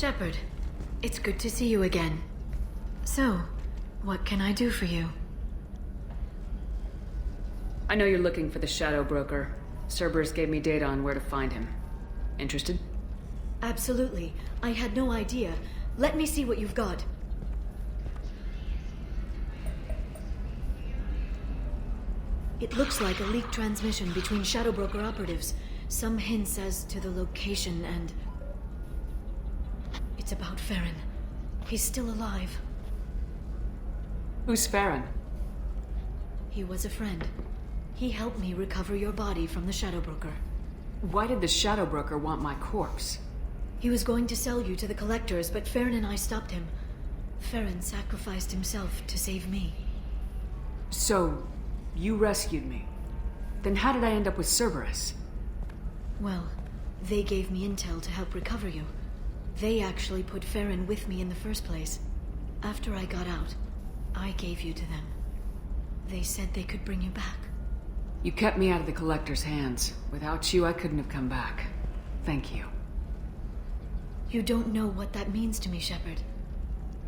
Shepard, it's good to see you again. So, what can I do for you? I know you're looking for the Shadow Broker. Cerberus gave me data on where to find him. Interested? Absolutely. I had no idea. Let me see what you've got. It looks like a leaked transmission between Shadow Broker operatives. Some hints as to the location and... It's about Farron. He's still alive. Who's Farron? He was a friend. He helped me recover your body from the Shadow Broker. Why did the Shadow Broker want my corpse? He was going to sell you to the Collectors, but Farron and I stopped him. Farron sacrificed himself to save me. So, you rescued me. Then how did I end up with Cerberus? Well, they gave me intel to help recover you. They actually put Farron with me in the first place. After I got out, I gave you to them. They said they could bring you back. You kept me out of the Collector's hands. Without you, I couldn't have come back. Thank you. You don't know what that means to me, Shepard.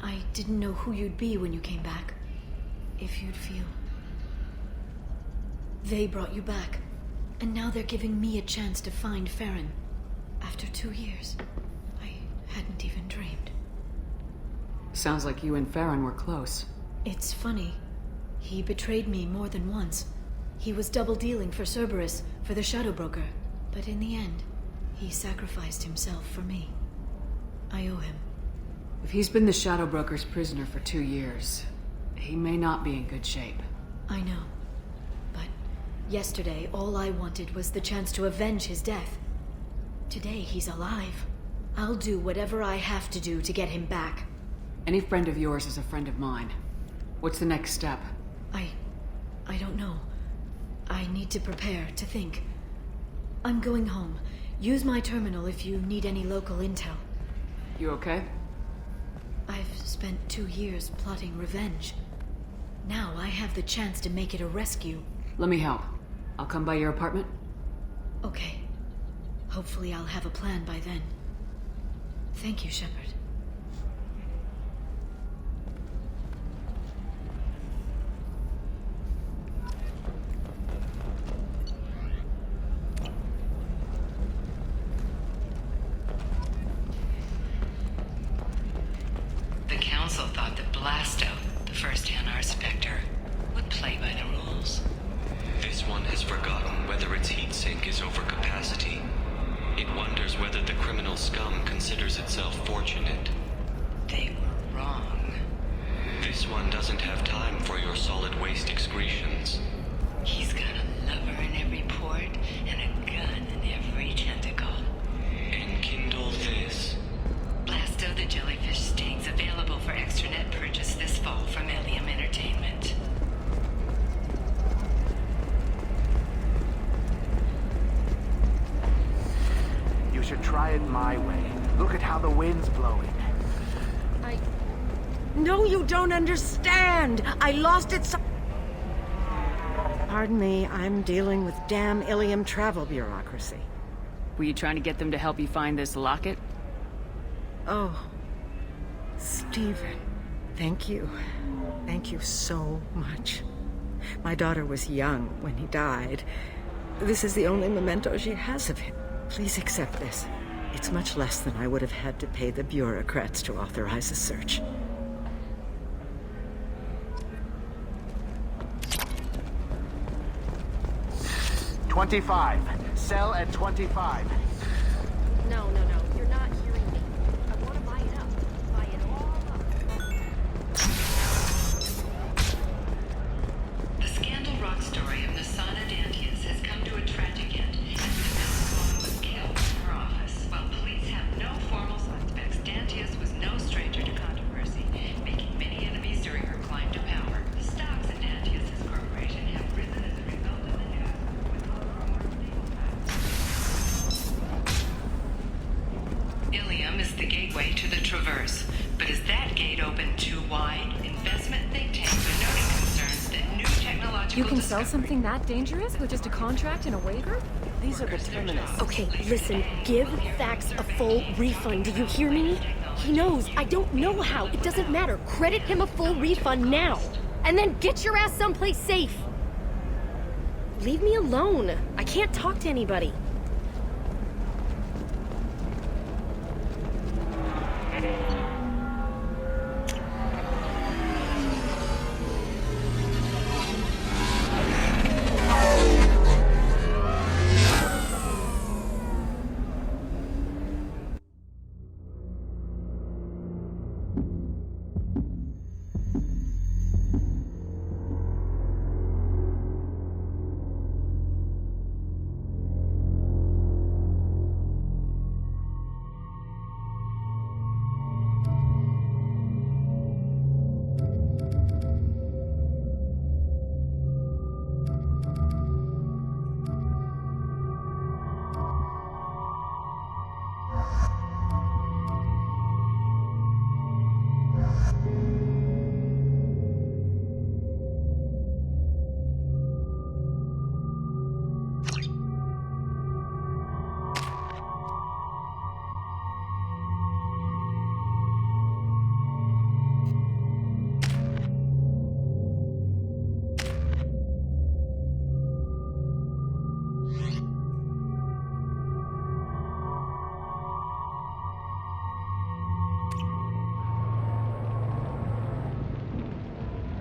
I didn't know who you'd be when you came back. If you'd feel... They brought you back, and now they're giving me a chance to find Farron. After 2 years, I hadn't even dreamed. Sounds like you and Farron were close. It's funny. He betrayed me more than once. He was double-dealing for Cerberus, for the Shadow Broker. But in the end, he sacrificed himself for me. I owe him. If he's been the Shadow Broker's prisoner for 2 years, he may not be in good shape. I know. But yesterday, all I wanted was the chance to avenge his death. Today, he's alive. I'll do whatever I have to do to get him back. Any friend of yours is a friend of mine. What's the next step? I don't know. I need to prepare, to think. I'm going home. Use my terminal if you need any local intel. You okay? I've spent 2 years plotting revenge. Now I have the chance to make it a rescue. Let me help. I'll come by your apartment. Okay. Hopefully I'll have a plan by then. Thank you, Shepard. The Council thought that Blasto, the first Hanar Spectre, would play by the rules. This one has forgotten whether its heat sink is over capacity. It wonders whether the criminal scum considers itself fortunate. They were wrong. This one doesn't have time for your solid waste excretions. He's got a lover in every port and a gun in every tentacle. Enkindle this. Blasto the Jellyfish Sting's available for extranet purchase this fall from Ilium Entertainment. You should try it my way. Look at how the wind's blowing. No, you don't understand! I lost it so... Pardon me, I'm dealing with damn Ilium travel bureaucracy. Were you trying to get them to help you find this locket? Oh, Stephen, thank you. Thank you so much. My daughter was young when he died. This is the only memento she has of him. Please accept this. It's much less than I would have had to pay the bureaucrats to authorize a search. $25. Sell at $25. No, you're not hearing me. I want to buy it up. Buy it all up. The Scandal Rock story of Nasana Dantius has come to a tragic end, as the Malfoy was killed in her office. While police have no formal suspects, Dantius was no stranger to controversy, making many enemies during her climb to power. The stocks in Dantius' corporation have risen as a result of the news, with all her more stable facts. Ilium is the gateway to the Traverse, but is that gate open too wide? Investment think tanks are noting concerns that new technological You can sell discovery- something that dangerous with just a contract and a waiver? These are the terminus. Okay, listen, give Fax a full refund, do you hear me? He knows. I don't know how. It doesn't matter. Credit him a full refund now. And then get your ass someplace safe. Leave me alone. I can't talk to anybody.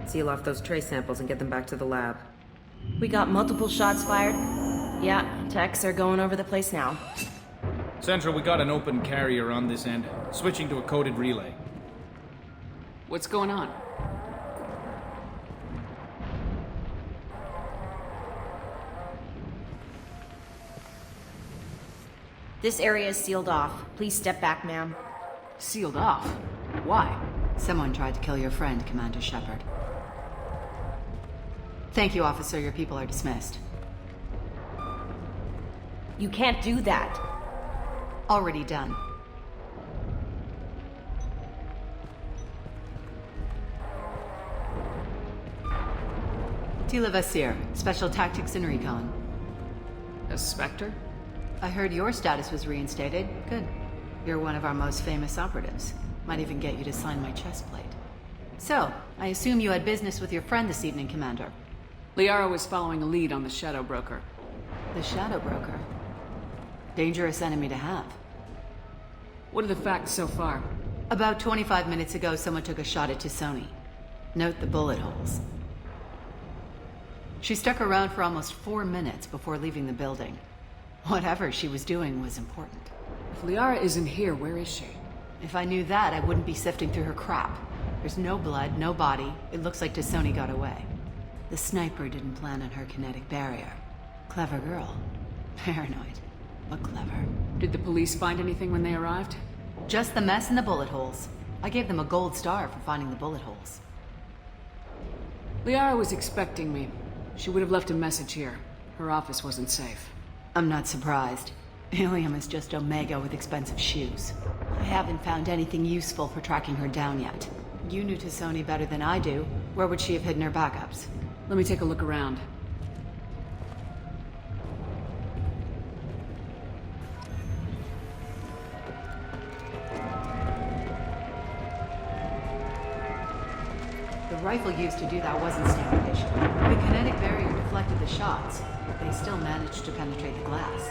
Seal off those trace samples and get them back to the lab. We got multiple shots fired. Yeah, techs are going over the place now. Central, we got an open carrier on this end. Switching to a coded relay. What's going on? This area is sealed off. Please step back, ma'am. Sealed off? Why? Someone tried to kill your friend, Commander Shepard. Thank you, officer. Your people are dismissed. You can't do that. Already done. Tila Vasir, Special Tactics and Recon. A Spectre? I heard your status was reinstated. Good. You're one of our most famous operatives. Might even get you to sign my chest plate. So, I assume you had business with your friend this evening, Commander. Liara was following a lead on the Shadow Broker. The Shadow Broker? Dangerous enemy to have. What are the facts so far? About 25 minutes ago, someone took a shot at Tisoni. Note the bullet holes. She stuck around for almost 4 minutes before leaving the building. Whatever she was doing was important. If Liara isn't here, where is she? If I knew that, I wouldn't be sifting through her crap. There's no blood, no body. It looks like Tisoni got away. The sniper didn't plan on her kinetic barrier. Clever girl. Paranoid, but clever. Did the police find anything when they arrived? Just the mess and the bullet holes. I gave them a gold star for finding the bullet holes. Liara was expecting me. She would have left a message here. Her office wasn't safe. I'm not surprised. Helium is just Omega with expensive shoes. I haven't found anything useful for tracking her down yet. You knew Tisoni better than I do. Where would she have hidden her backups? Let me take a look around. The rifle used to do that wasn't standard issue. The kinetic barrier deflected the shots, but they still managed to penetrate the glass.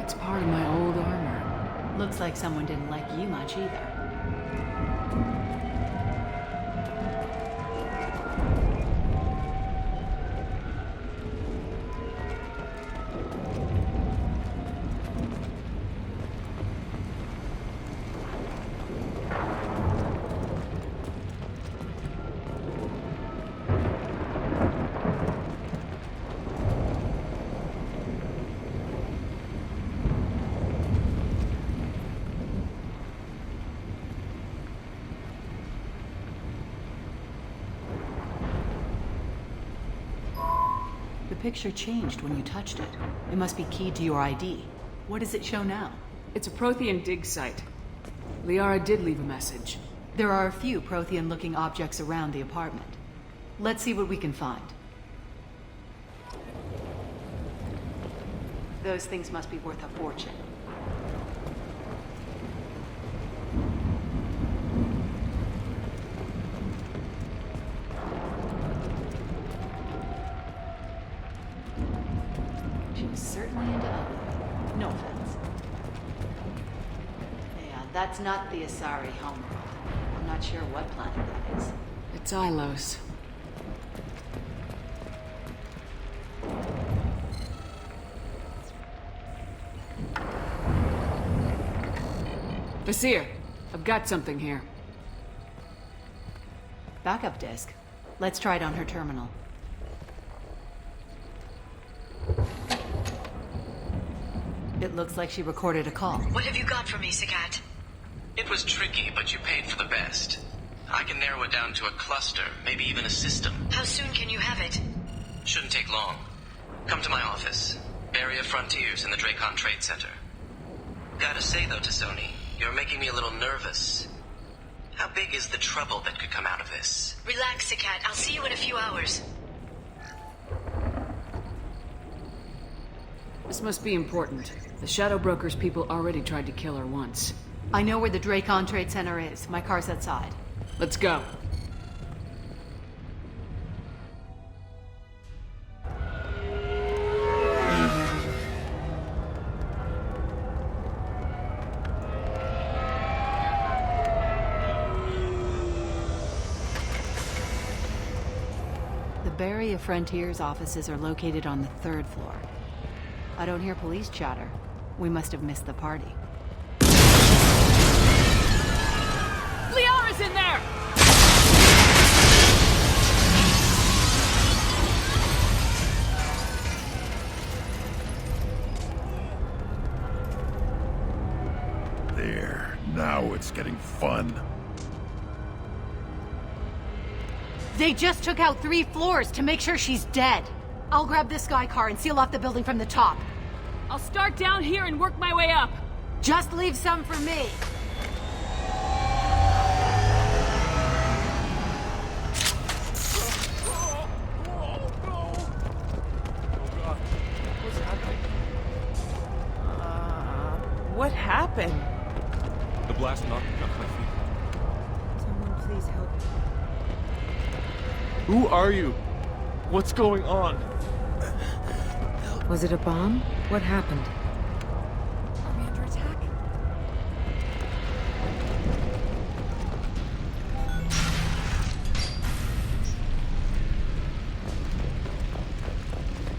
It's part of my old armor. Looks like someone didn't like you much either. The picture changed when you touched it. It must be keyed to your ID. What does it show now? It's a Prothean dig site. Liara did leave a message. There are a few Prothean-looking objects around the apartment. Let's see what we can find. Those things must be worth a fortune. She was certainly into ugly. No offense. Yeah, that's not the Asari homeworld. I'm not sure what planet that is. It's Ilos. Vizier, I've got something here. Backup disk. Let's try it on her terminal. It looks like she recorded a call. What have you got for me, Sagat? It was tricky, but you paid for the best. I can narrow it down to a cluster, maybe even a system. How soon can you have it? Shouldn't take long. Come to my office. Barrier Frontiers in the Dracon Trade Center. Gotta say though, Tassoni, you're making me a little nervous. How big is the trouble that could come out of this? Relax, Sagat. I'll see you in a few hours. This must be important. The Shadow Broker's people already tried to kill her once. I know where the Dracon Trade Center is. My car's outside. Let's go. The Barrier Frontiers offices are located on the 3rd floor. I don't hear police chatter. We must have missed the party. Liara's in there! There. Now it's getting fun. They just took out 3 floors to make sure she's dead. I'll grab this Sky car and seal off the building from the top. I'll start down here and work my way up. Just leave some for me. What happened? The blast knocked me off my feet. Someone please help. Who are you? What's going on? Was it a bomb? What happened? Are we under attack?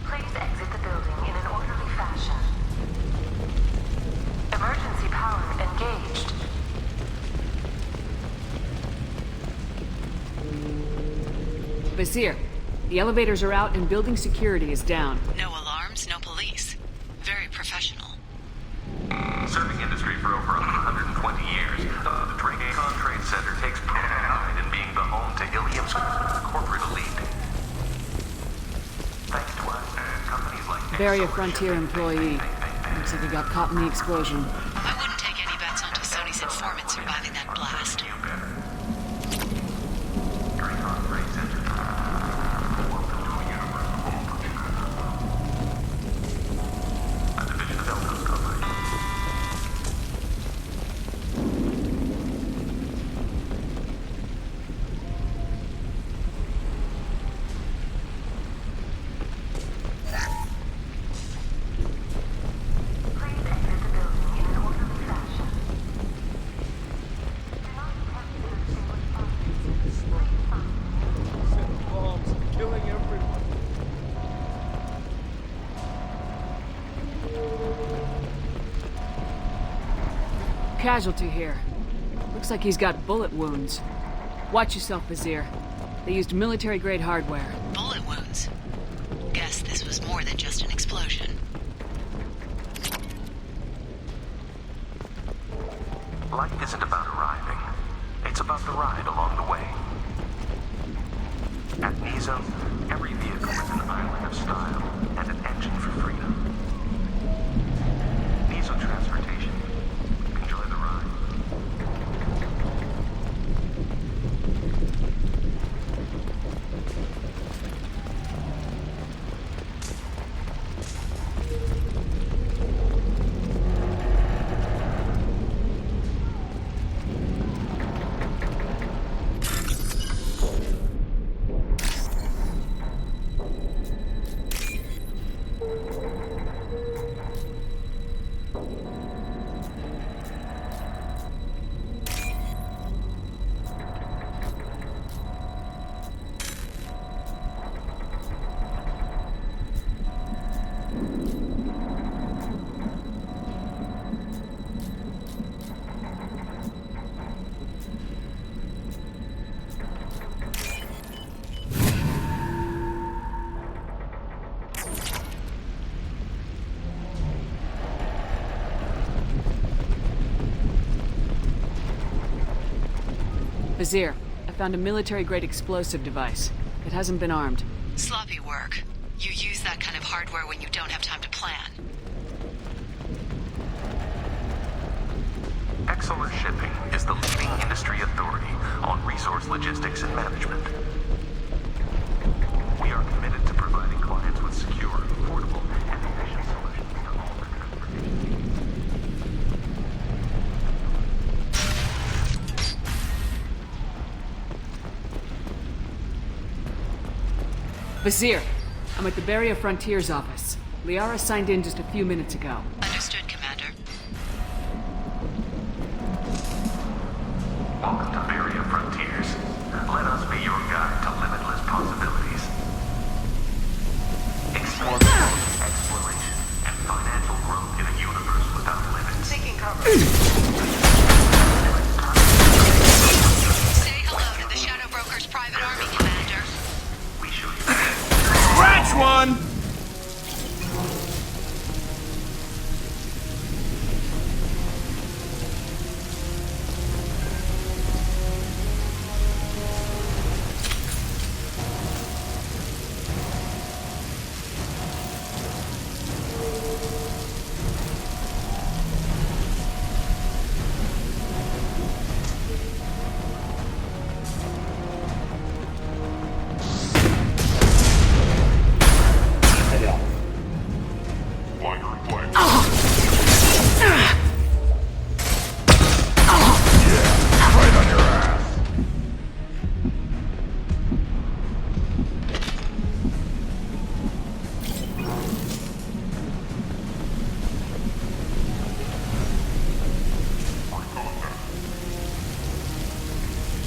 Please exit the building in an orderly fashion. Emergency power engaged. Vizier, the elevators are out and building security is down. No alarms, no police. Very professional. Serving industry for over 120 years, the Dracon Trade Center takes pride in being the home to Ilium's corporate elite. Thanks to us and companies like Barrier Frontier employee. Looks like he got caught in the explosion. I wouldn't take any bets on Tassoni's informant surviving that blast. Dracon Trade Center. Welcome to a universe of all a division of Eldo's company. Please exit the building in an orderly fashion. Do not attempt to distinguish objects. Send bombs, killing everyone. Casualty here. Looks like he's got bullet wounds. Watch yourself, Vizier. They used military-grade hardware. Bullet wounds. Guess this was more than just an explosion. Life isn't about arriving. It's about the ride along the way. At Nizo, every vehicle is an island of style and an engine for freedom. Nizo Transportation. Enjoy the ride. Vizier, I found a military-grade explosive device. It hasn't been armed. Sloppy work. You use that kind of hardware when you don't have time to plan. Excellent Shipping is the leading industry authority on resource logistics and management. We are committed to providing clients with secure, affordable, and efficient solutions to all their transportation. Vizier, I'm at the Barrier Frontiers office. Liara signed in just a few minutes ago. Understood, Commander. Welcome to Barrier Frontiers. Let us be your guide to limitless possibilities. Exploration, and financial growth in a universe without limits. Taking cover. Say hello to the Shadow Broker's private army, Commander. We should. Scratch one!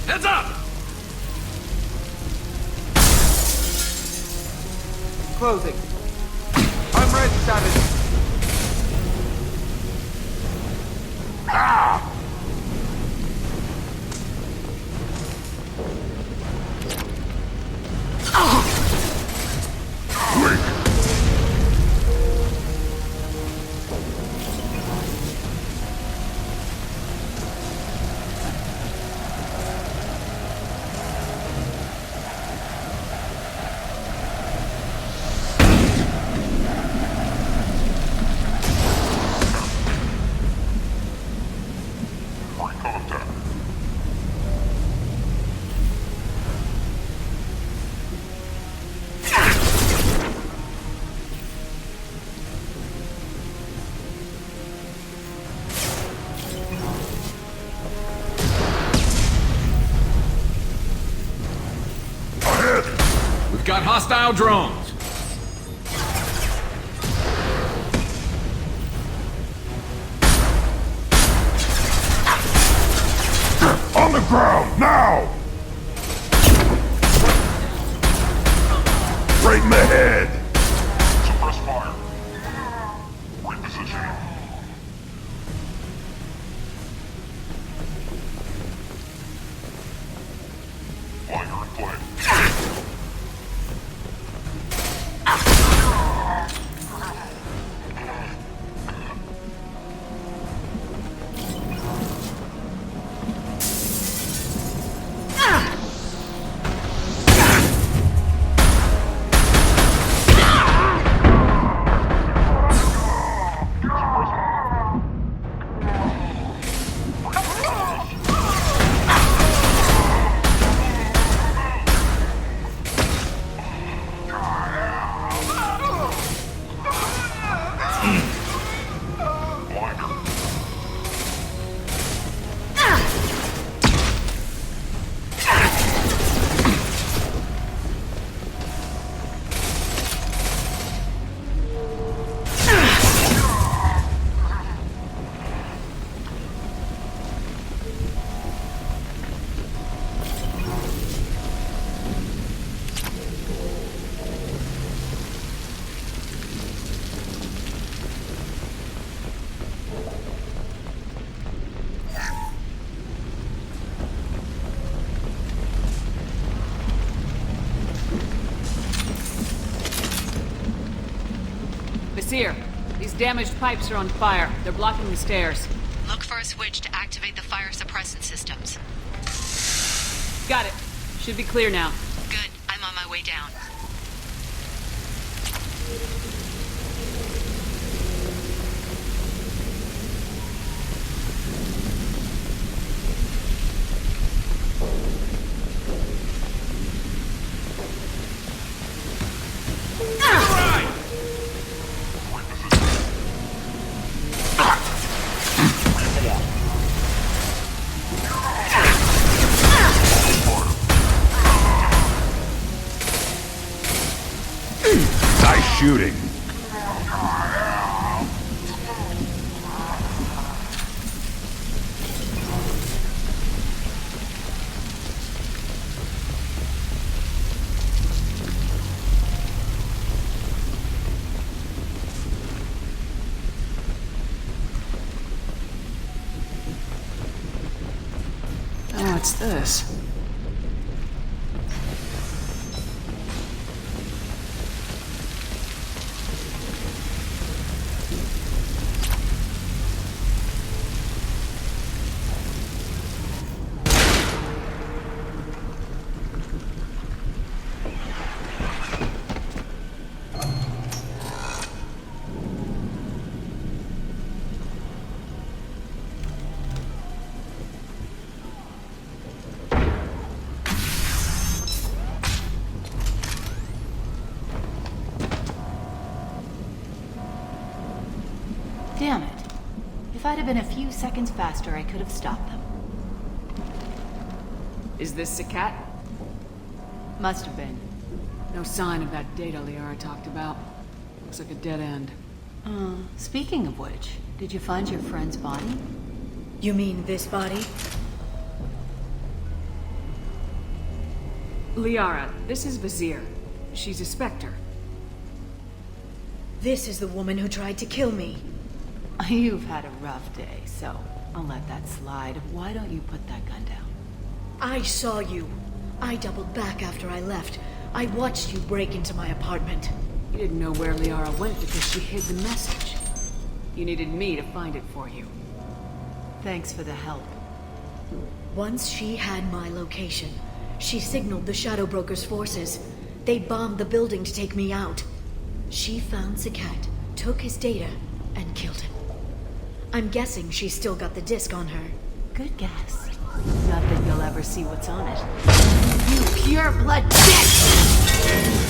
Heads up! Closing. I'm ready, Savage. We've got hostile drones. On the ground, now! Right in the head! Suppress fire. Repositioning. Fire in play. Vizier, these damaged pipes are on fire. They're blocking the stairs. Look for a switch to activate the fire suppressant systems. Got it. Should be clear now. Good. I'm on my way down. Nice shooting. Oh, what's this? Damn it. If I'd have been a few seconds faster, I could have stopped them. Is this the cat? Must have been. No sign of that data Liara talked about. Looks like a dead end. Speaking of which, did you find your friend's body? You mean this body? Liara, this is Vizier. She's a Spectre. This is the woman who tried to kill me. You've had a rough day, so I'll let that slide. Why don't you put that gun down? I saw you. I doubled back after I left. I watched you break into my apartment. You didn't know where Liara went because she hid the message. You needed me to find it for you. Thanks for the help. Once she had my location, she signaled the Shadow Broker's forces. They bombed the building to take me out. She found Sakat, took his data, and killed him. I'm guessing she's still got the disc on her. Good guess. Not that you'll ever see what's on it. You pure blood bitch!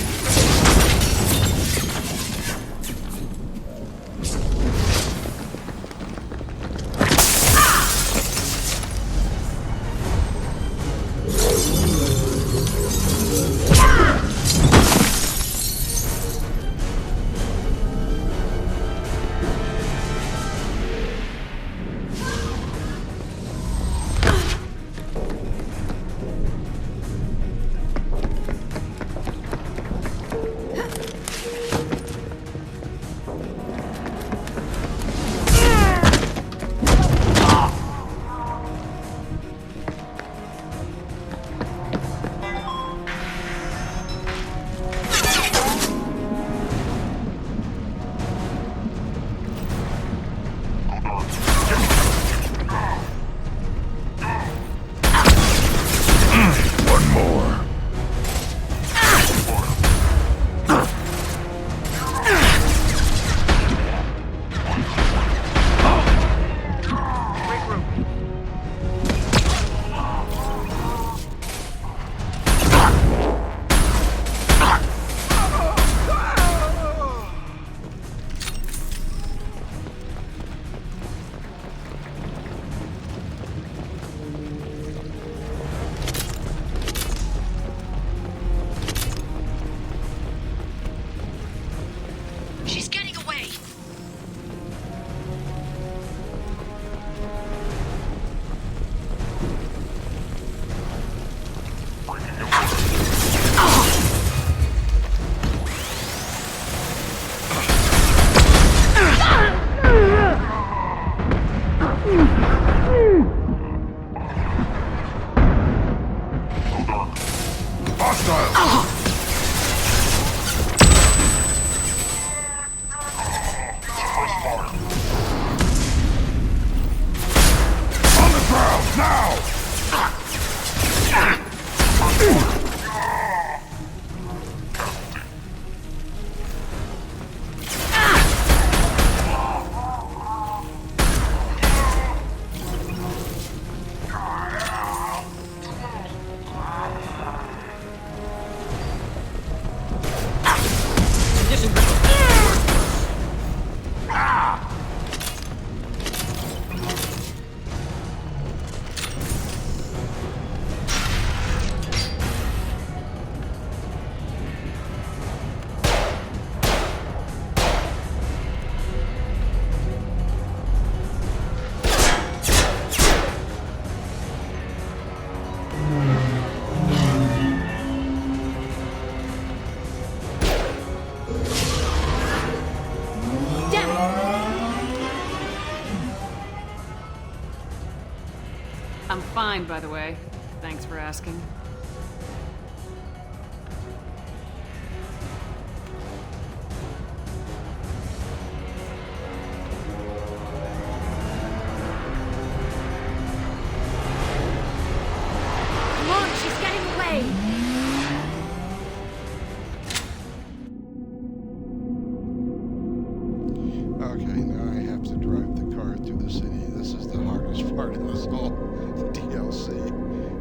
I'm fine, by the way. Thanks for asking. Come on, she's getting away! Okay, now I have to drive the car through the city. This is the hardest part of this whole DLC,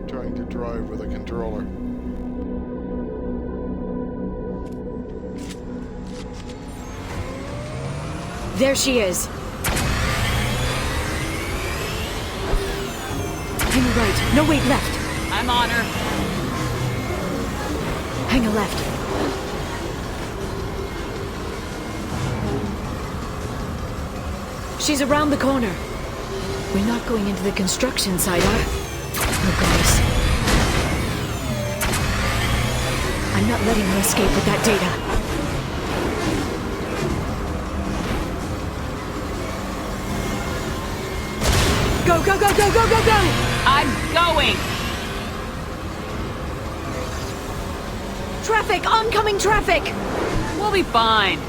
trying to drive with a controller. There she is. Hang a right. No, wait, left. I'm on her. Hang a left. She's around the corner. We're not going into the construction site, Oh, goddess. I'm not letting her escape with that data. Go, go, go, go, go, go, go! I'm going! Traffic! Oncoming traffic! We'll be fine.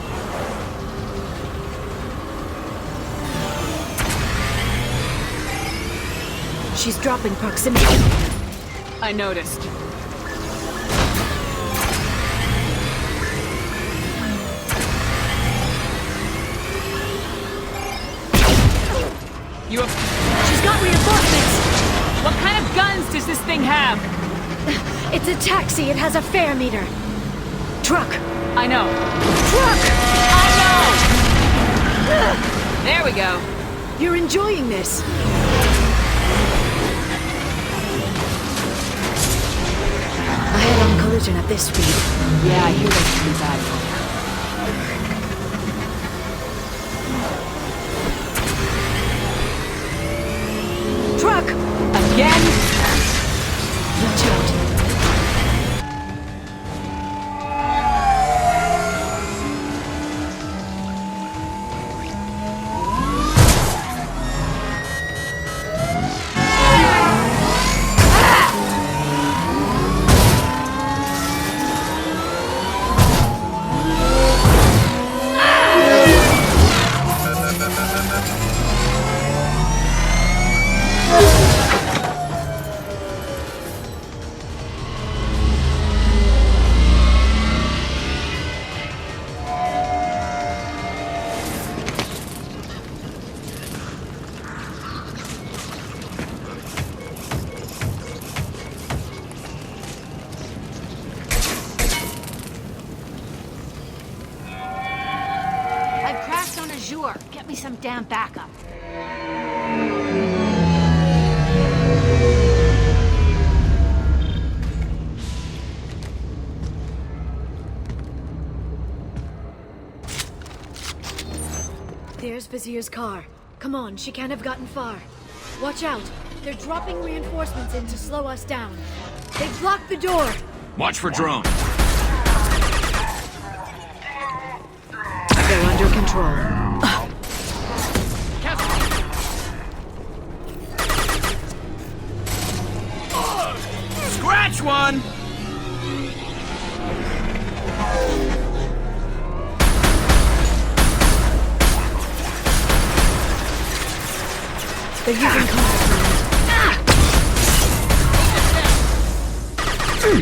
She's dropping proximity. I noticed. You have... She's got reinforcements! What kind of guns does this thing have? It's a taxi. It has a fare meter. Truck. I know. Truck! I know! There we go. You're enjoying this. A head-on collision at this speed. Yeah, I hear that's pretty bad. Truck! Again? Watch out. Get me some damn backup. There's Vizier's car. Come on, she can't have gotten far. Watch out. They're dropping reinforcements in to slow us down. They've blocked the door. Watch for drones. They're under control. Scratch one! They're using contact lines. Shield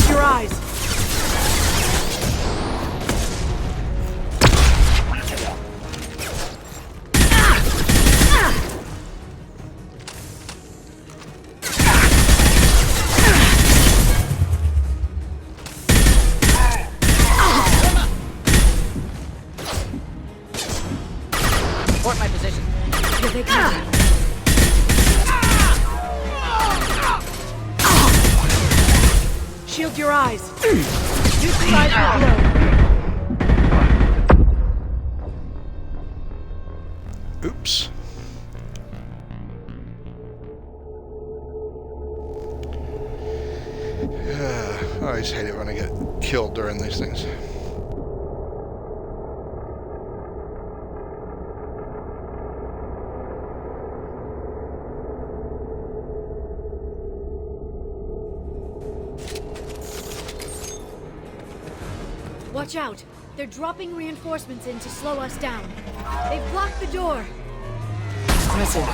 your eyes. Support my position. Here they come. Shield your eyes. Neutralize your blow. Oops. I always hate it when I get killed during these things. Watch out! They're dropping reinforcements in to slow us down. They've blocked the door. Impressive.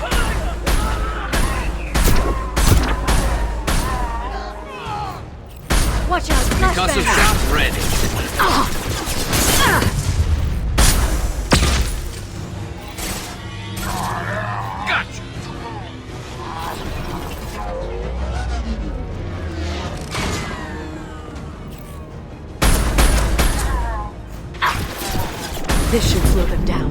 Watch out! Concussive Flashbang! shot ready. Gotcha. This should slow them down.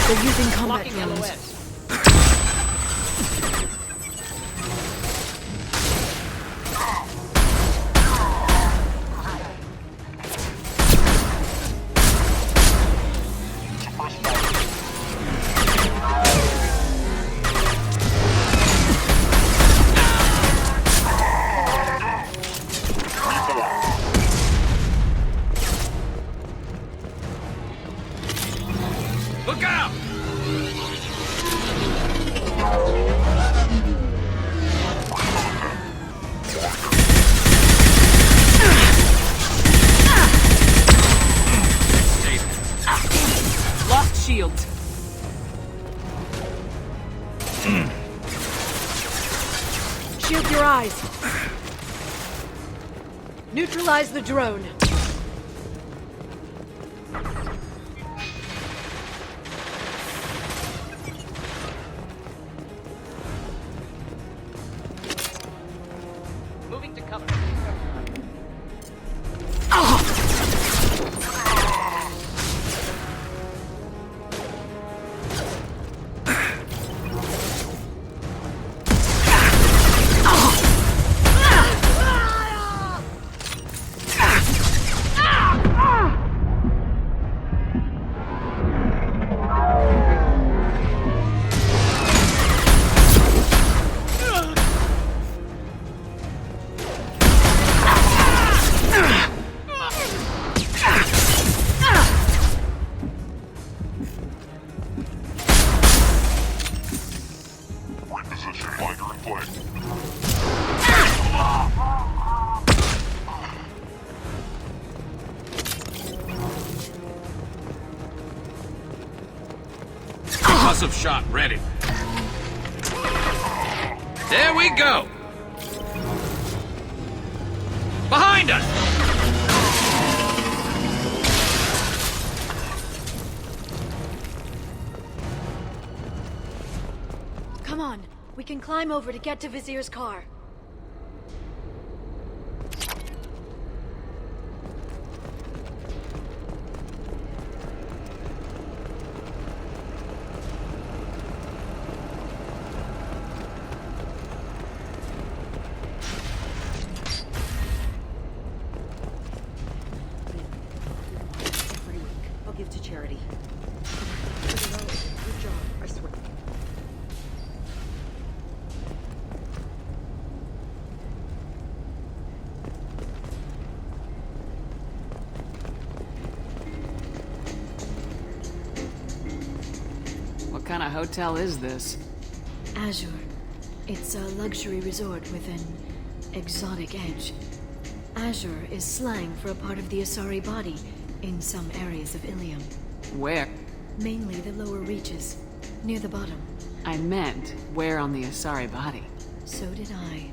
They're using combat drones. Look out! Lost shields. Shield your eyes. Neutralize the drone. Moving to cover. Reposition fighter in play. Concussive shot ready. There we go. Behind us. Come on, we can climb over to get to Vizier's car. Every week, I'll give to charity. Good job, I swear. What kind of hotel is this? Azure. It's a luxury resort with an exotic edge. Azure is slang for a part of the Asari body in some areas of Ilium. Where? Mainly the lower reaches, near the bottom. I meant, where on the Asari body? So did I.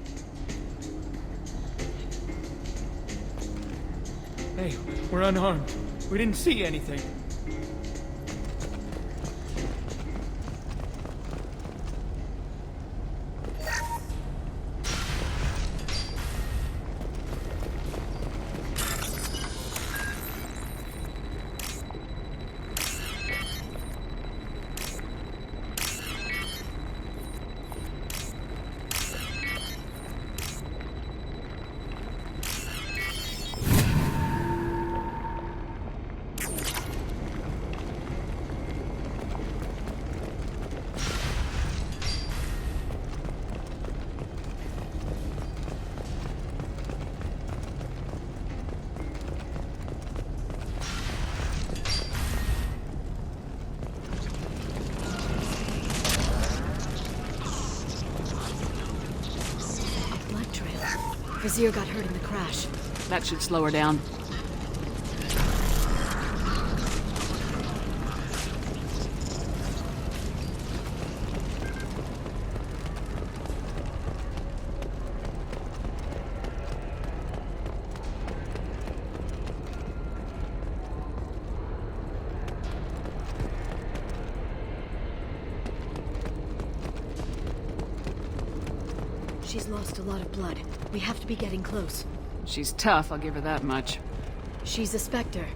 Hey, we're unarmed. We didn't see anything. Vizier got hurt in the crash. That should slow her down. She's lost a lot of blood. We have to be getting close. She's tough, I'll give her that much. She's a Spectre.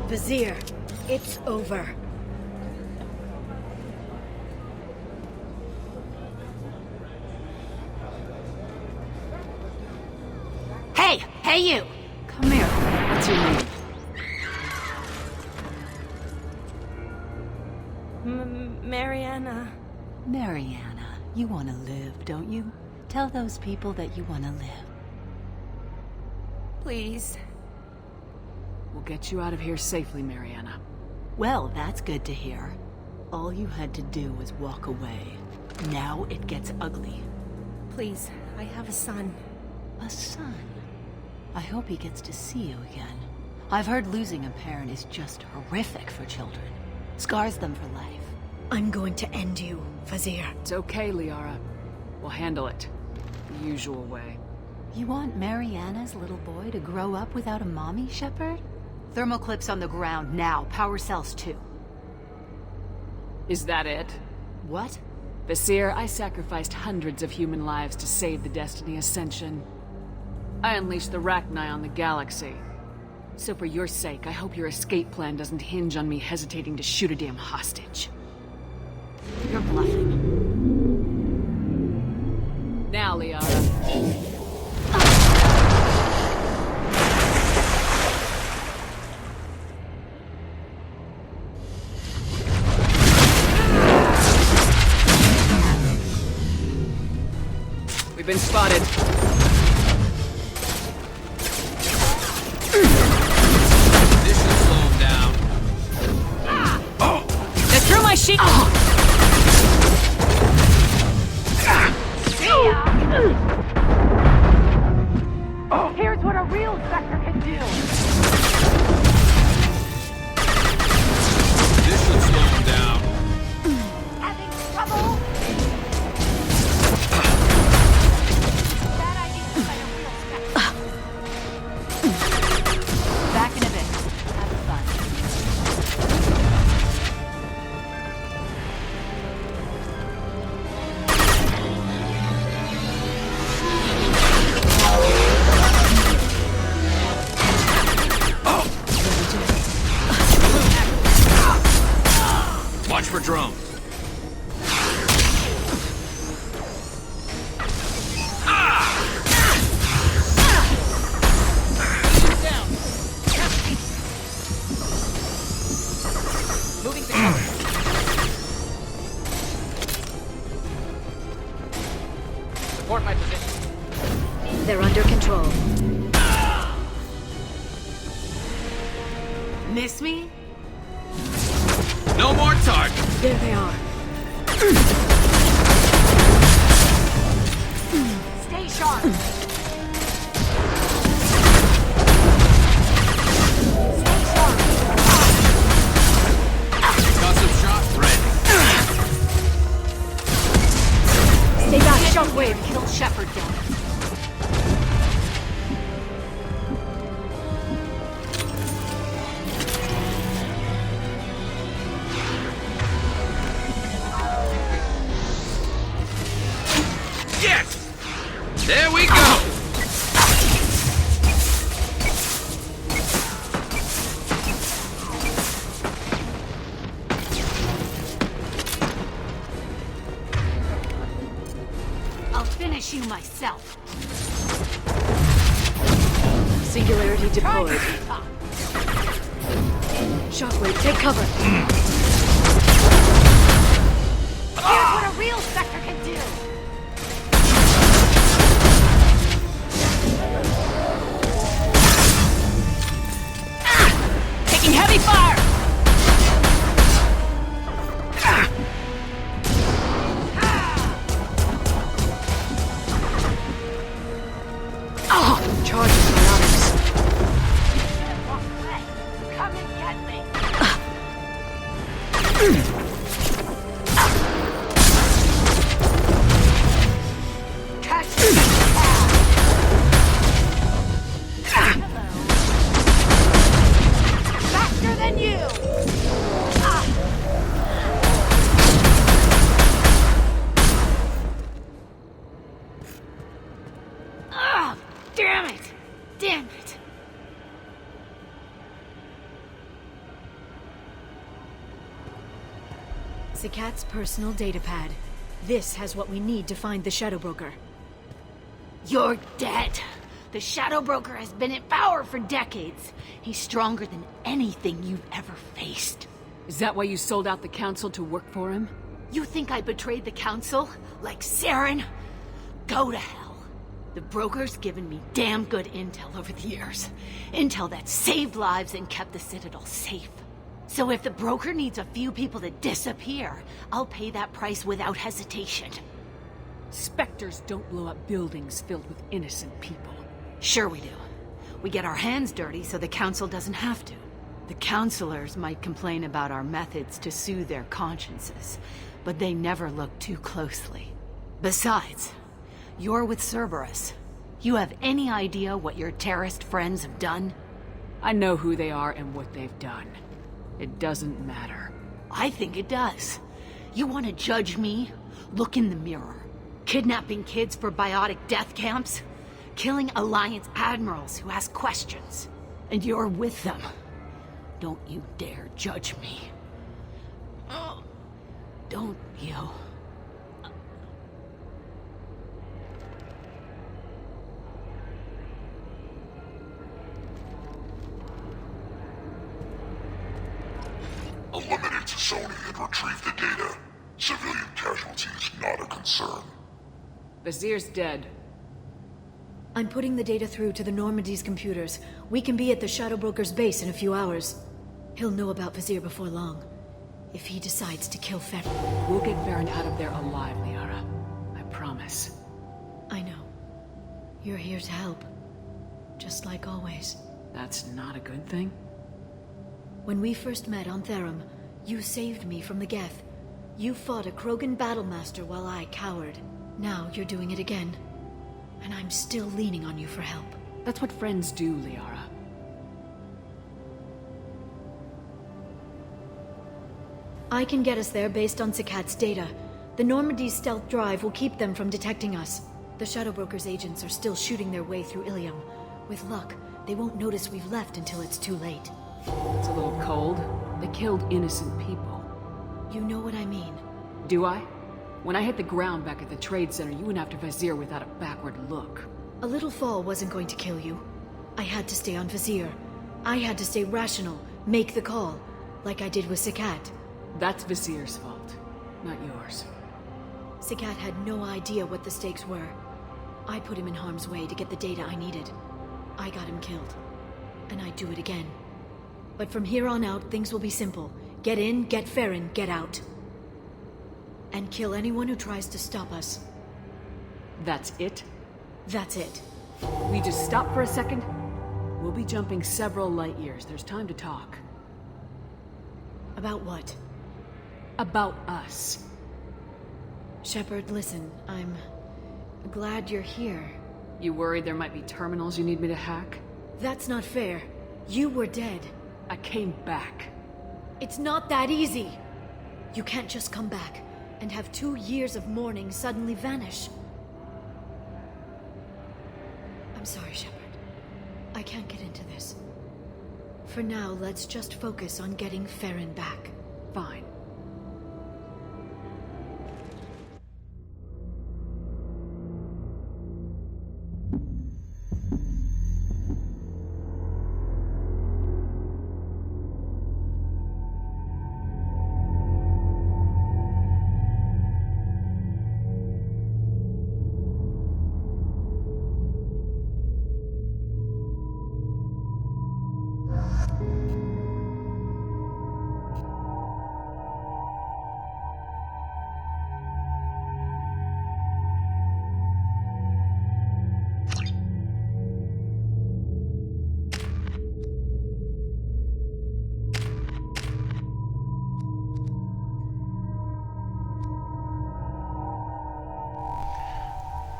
Vizier, it's over. Hey you! Come here. What's your name? Mariana. Mariana, you want to live, don't you? Tell those people that you want to live. Please. We'll get you out of here safely, Mariana. Well, that's good to hear. All you had to do was walk away. Now it gets ugly. Please, I have a son. A son? I hope he gets to see you again. I've heard losing a parent is just horrific for children. Scars them for life. I'm going to end you, Vizier. It's okay, Liara. We'll handle it. The usual way. You want Mariana's little boy to grow up without a mommy, Shepard? Thermal clips on the ground now. Power cells too. Is that it? What? Vizier, I sacrificed hundreds of human lives to save the Destiny Ascension. I unleashed the Rachni on the galaxy. So for your sake, I hope your escape plan doesn't hinge on me hesitating to shoot a damn hostage. You're bluffing. Now, Liara. We've been spotted. This should slow him down. They're through my sheet! Here's what They're under control. Miss me? No more targets. There they are. Stay sharp. Custom shot ready. Stay back. Shockwave. Kill Shepard down. Yes! There we go! I'll finish you myself. Singularity deployed. Shockwave, take cover. Here's what a real sector can do. Taking heavy fire! Oh, charge biotics. Come and get me! Catch me! Faster than you! Ah! Damn it! Damn it! Zakat's personal data pad. This has what we need to find the Shadow Broker. You're dead. The Shadow Broker has been in power for decades. He's stronger than anything you've ever faced. Is that why you sold out the Council to work for him? You think I betrayed the Council? Like Saren? Go to hell. The Broker's given me damn good intel over the years. Intel that saved lives and kept the Citadel safe. So if the Broker needs a few people to disappear, I'll pay that price without hesitation. Spectres don't blow up buildings filled with innocent people. Sure we do. We get our hands dirty so the Council doesn't have to. The Councilors might complain about our methods to soothe their consciences, but they never look too closely. Besides, you're with Cerberus. You have any idea what your terrorist friends have done? I know who they are and what they've done. It doesn't matter. I think it does. You want to judge me? Look in the mirror. Kidnapping kids for biotic death camps? Killing Alliance admirals who ask questions. And you're with them. Don't you dare judge me. Oh, don't you? Eliminate Sony and retrieve the data. Civilian casualties not a concern. Vizier's dead. I'm putting the data through to the Normandy's computers. We can be at the Shadow Broker's base in a few hours. He'll know about Vizier before long. If he decides to kill Farron. We'll get Farron out of there alive, Liara. I promise. I know. You're here to help. Just like always. That's not a good thing? When we first met on Therum, you saved me from the Geth. You fought a Krogan battlemaster while I cowered. Now you're doing it again. And I'm still leaning on you for help. That's what friends do, Liara. I can get us there based on Zakat's data. The Normandy's stealth drive will keep them from detecting us. The Shadow Broker's agents are still shooting their way through Ilium. With luck, they won't notice we've left until it's too late. It's a little cold. They killed innocent people. You know what I mean. Do I? When I hit the ground back at the trade center, you went after Vizier without a backward look. A little fall wasn't going to kill you. I had to stay on Vizier. I had to stay rational, make the call, like I did with Zakat. That's Vizier's fault, not yours. Zakat had no idea what the stakes were. I put him in harm's way to get the data I needed. I got him killed. And I'd do it again. But from here on out, things will be simple. Get in, get Farron, get out. And kill anyone who tries to stop us. That's it? That's it. We just stop for a second? We'll be jumping several light years. There's time to talk. About what? About us. Shepard, listen, I'm glad you're here. You worried there might be terminals you need me to hack? That's not fair. You were dead. I came back. It's not that easy. You can't just come back and have 2 years of mourning suddenly vanish. I'm sorry, Shepard. I can't get into this. For now, let's just focus on getting Farron back. Fine.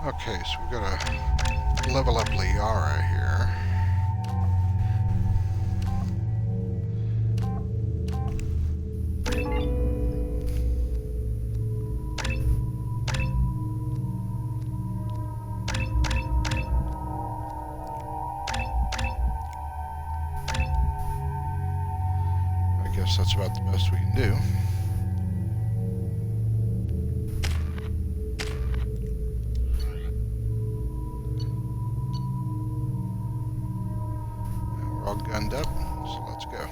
Okay, so we've got to level up Liara here. I guess that's about the best we can do. All gunned up, so let's go.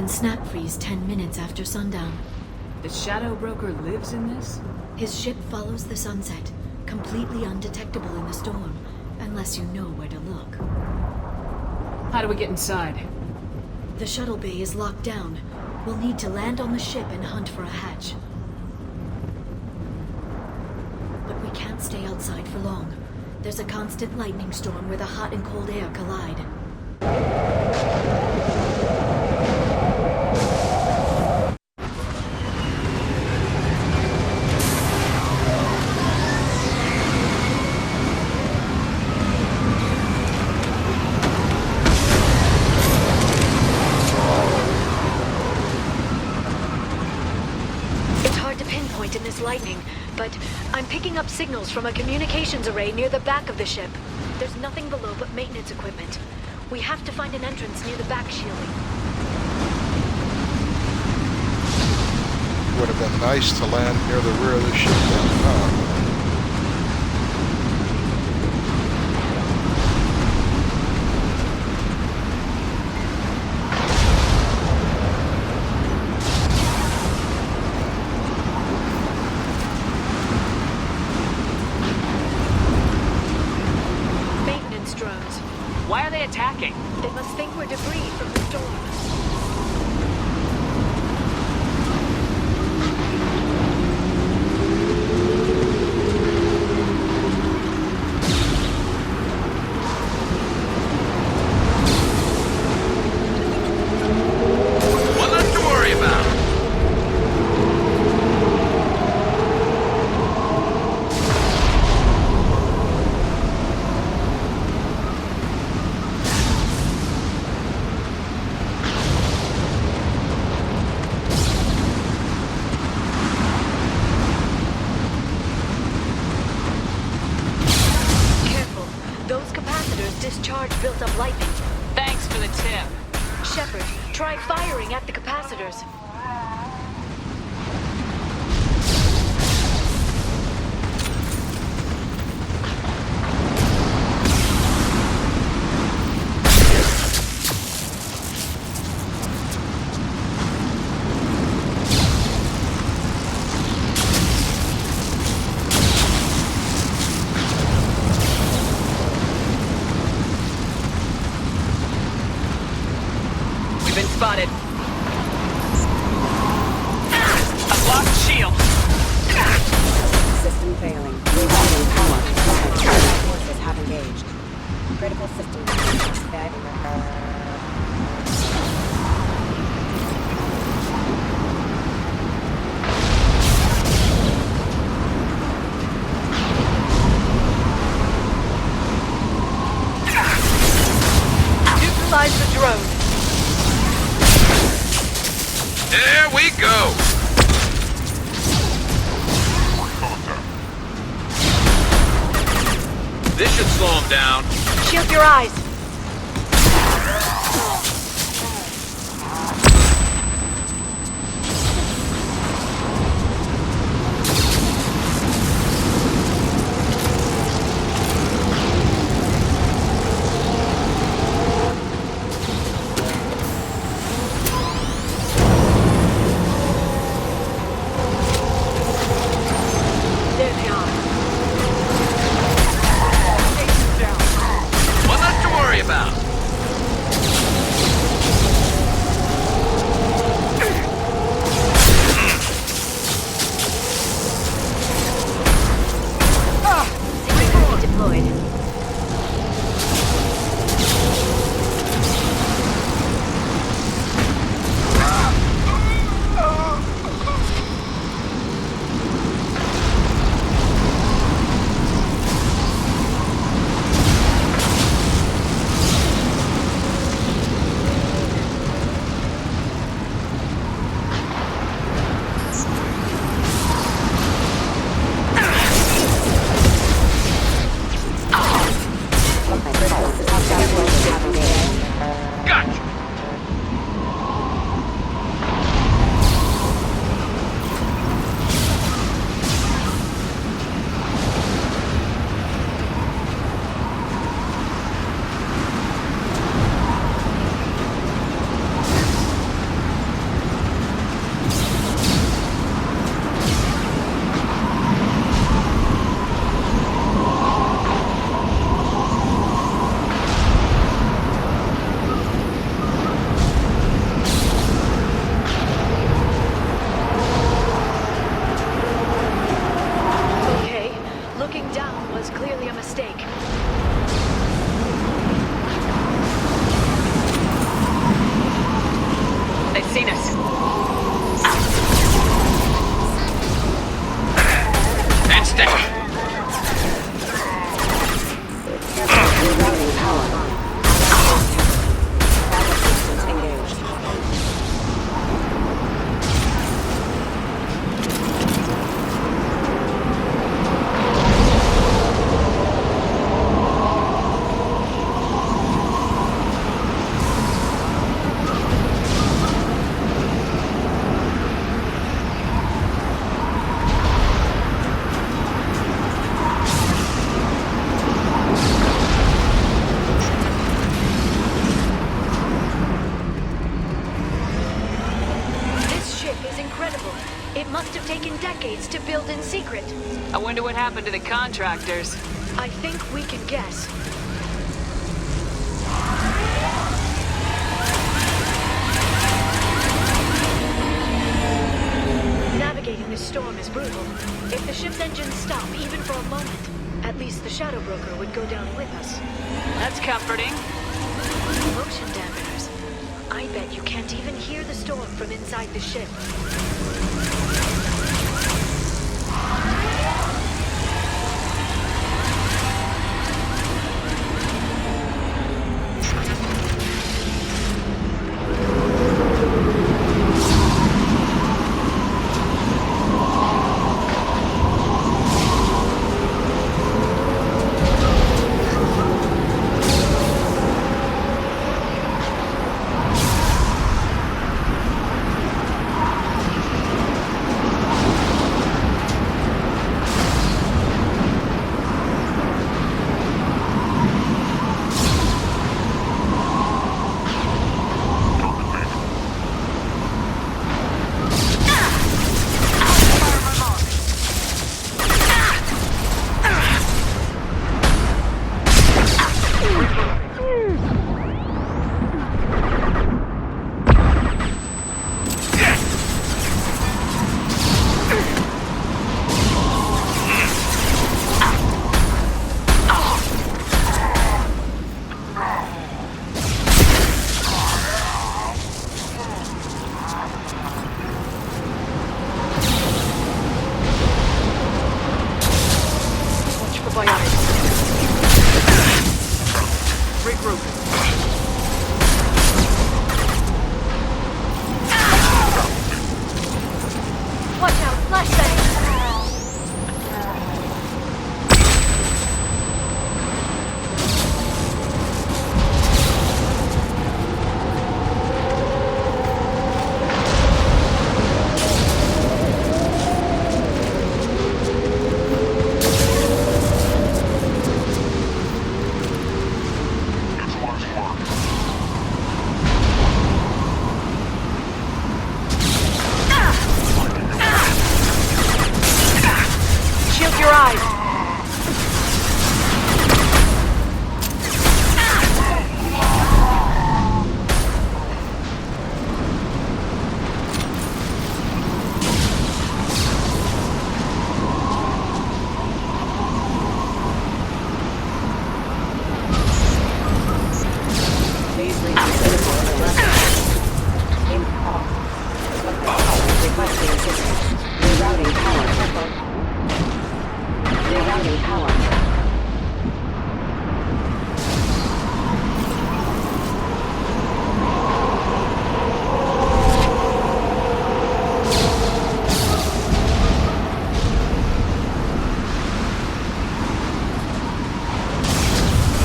Snap freeze 10 minutes after sundown. The Shadow Broker lives in this? His ship follows the sunset, completely undetectable in the storm, unless you know where to look. How do we get inside? The shuttle bay is locked down. We'll need to land on the ship and hunt for a hatch. But we can't stay outside for long. There's a constant lightning storm where the hot and cold air collide. Lightning, but I'm picking up signals from a communications array near the back of the ship. There's nothing below but maintenance equipment. We have to find an entrance near the back shielding. Would have been nice to land near the rear of the ship then, Why are they attacking? They must think we're debris from the storm. One less to worry about. Those capacitors discharge built-up lightning. Thanks for the tip. Shepard, try firing at the capacitors. We've been spotted. I've lost shield. System failing. Rerouting power. Forces have engaged. Critical system. Neutralize the drone. There we go! This should slow him down. Shield your eyes. There they are. One less to worry about. Security deployed. Gotcha! Okay, looking down was clearly a mistake. They've seen us. And stay. Rerouting power. Backup systems engaged. This ship is incredible. It must have taken decades to build in secret. I wonder what happened to the contractors. I think we can guess. Navigating this storm is brutal. If the ship's engines stop, even for a moment, at least the Shadow Broker would go down with us. That's comforting. Motion dampeners. I bet you can't even hear the storm from inside the ship.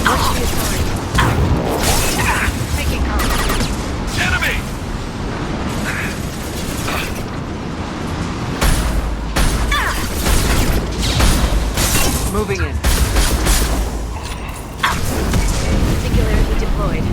What's the authority? Taking cover. Enemy! Moving in. Singularity deployed.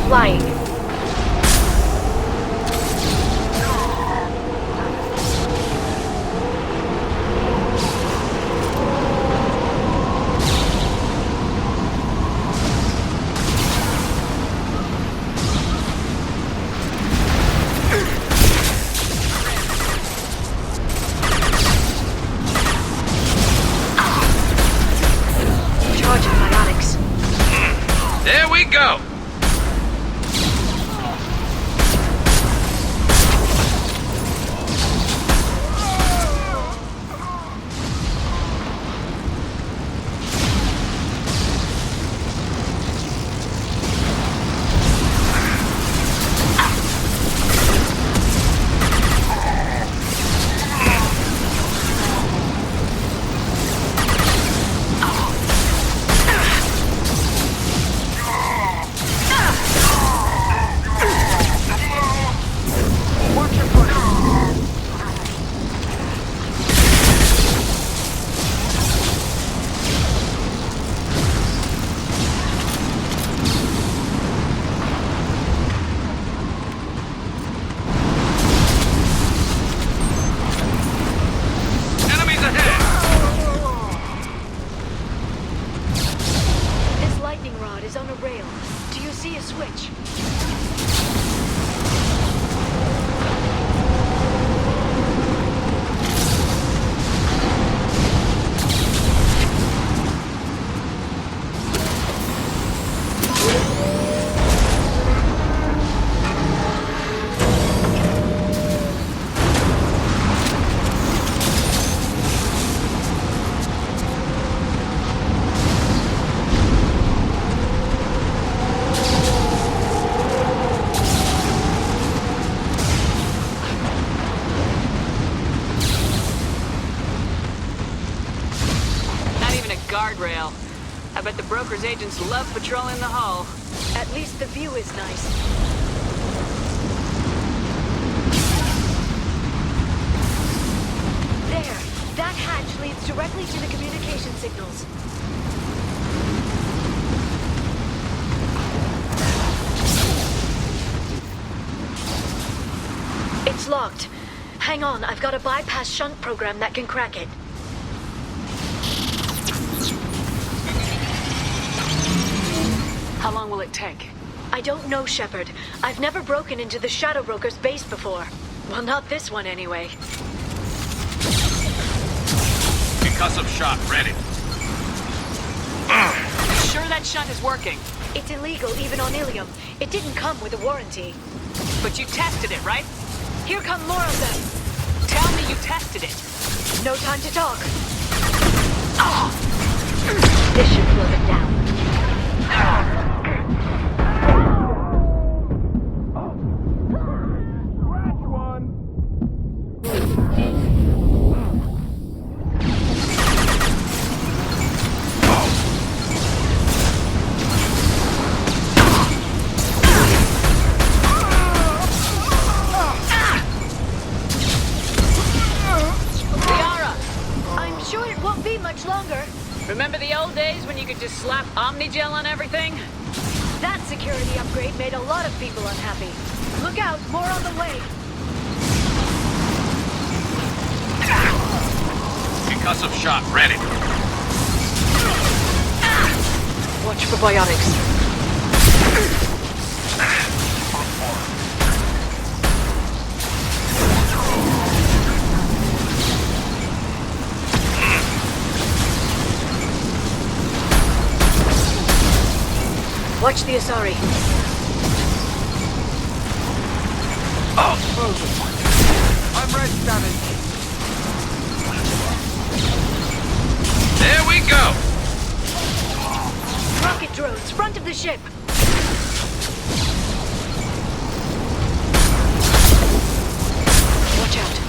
Flying. Charging biotics. There we go! Is on a rail. Do you see a switch? Guardrail. I bet the broker's agents love patrolling the hull. At least the view is nice. There! That hatch leads directly to the communication signals. It's locked. Hang on, I've got a bypass shunt program that can crack it. How long will it take? I don't know, Shepard. I've never broken into the Shadow Broker's base before. Well, not this one anyway. Concussive shot ready. Sure that shunt is working? It's illegal even on Ilium. It didn't come with a warranty. But you tested it, right? Here come more of them. Tell me you tested it. No time to talk. Oh. This should slow them down. I'm sure it won't be much longer. Remember the old days when you could just slap Omnigel on everything? That security upgrade made a lot of people unhappy. Look out, more on the way. Concussive shot ready. Watch for biotics. Watch the Asari. Oh! I'm red damage. There we go! Rocket drones, front of the ship. Watch out.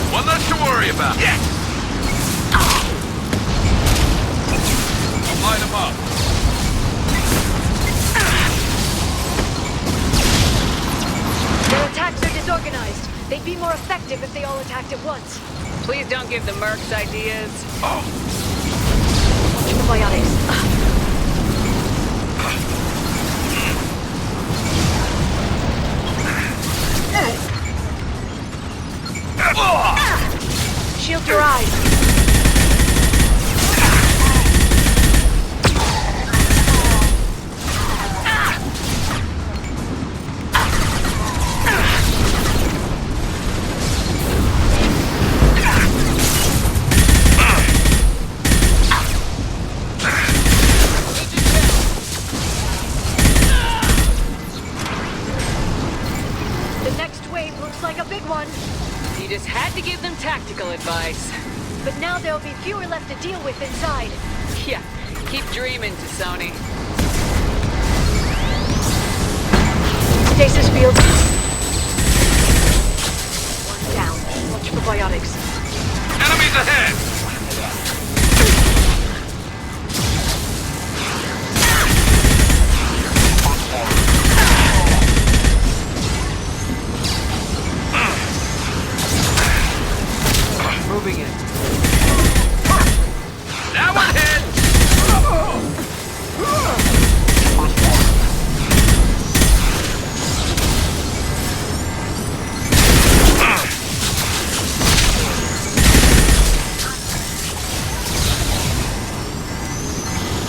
One less to worry about. Yes! Light them up. Their attacks are disorganized. They'd be more effective if they all attacked at once. Please don't give the mercs ideas. Oh! Watch for biotics. Shield your eyes. The next wave looks like a big one. You just had to give them tactical advice. But now there'll be fewer left to deal with inside. Yeah, keep dreaming, Sony. Stasis field. One down. Watch for biotics. Enemies ahead! Moving in. That one hit!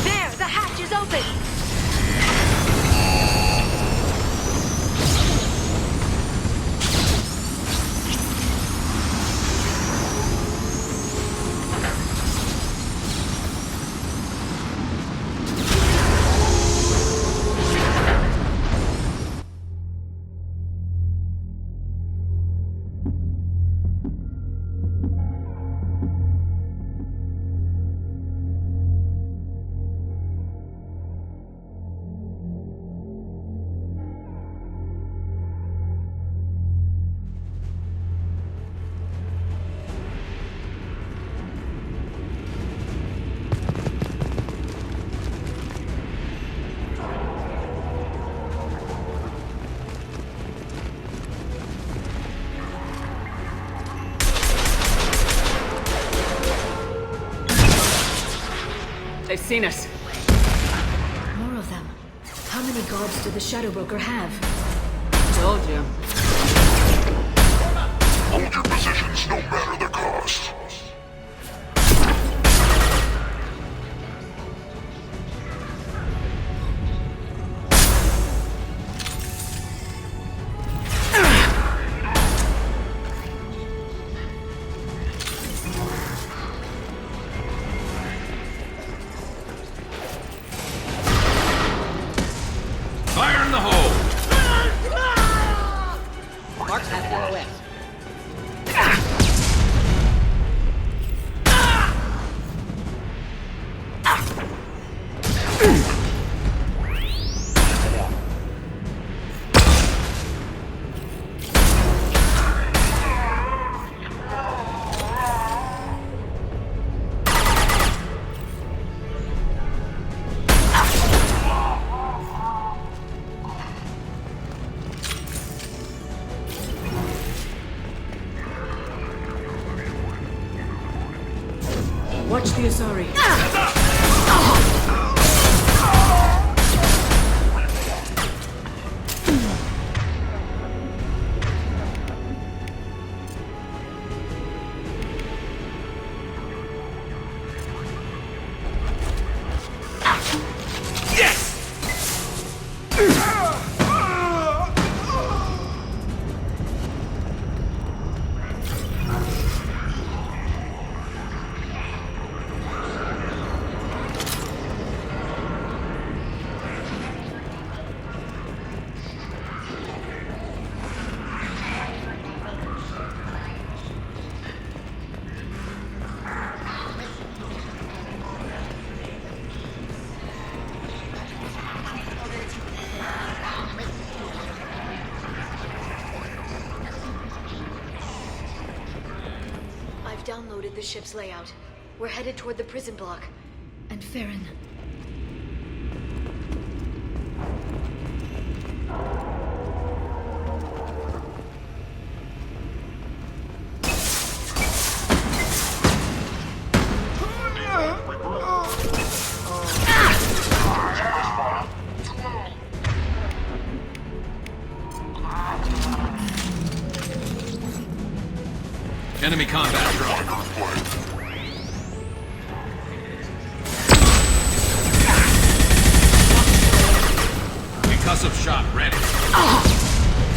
There, the hatch is open. They've seen us. More of them. How many gods do the Shadow Broker have? Told you. Hold your positions no matter the cost. Fire in the hole! Mark's at 4OS. Watch the Asari. Downloaded the ship's layout. We're headed toward the prison block. And Farron. Enemy combat drone. Concussive shot ready.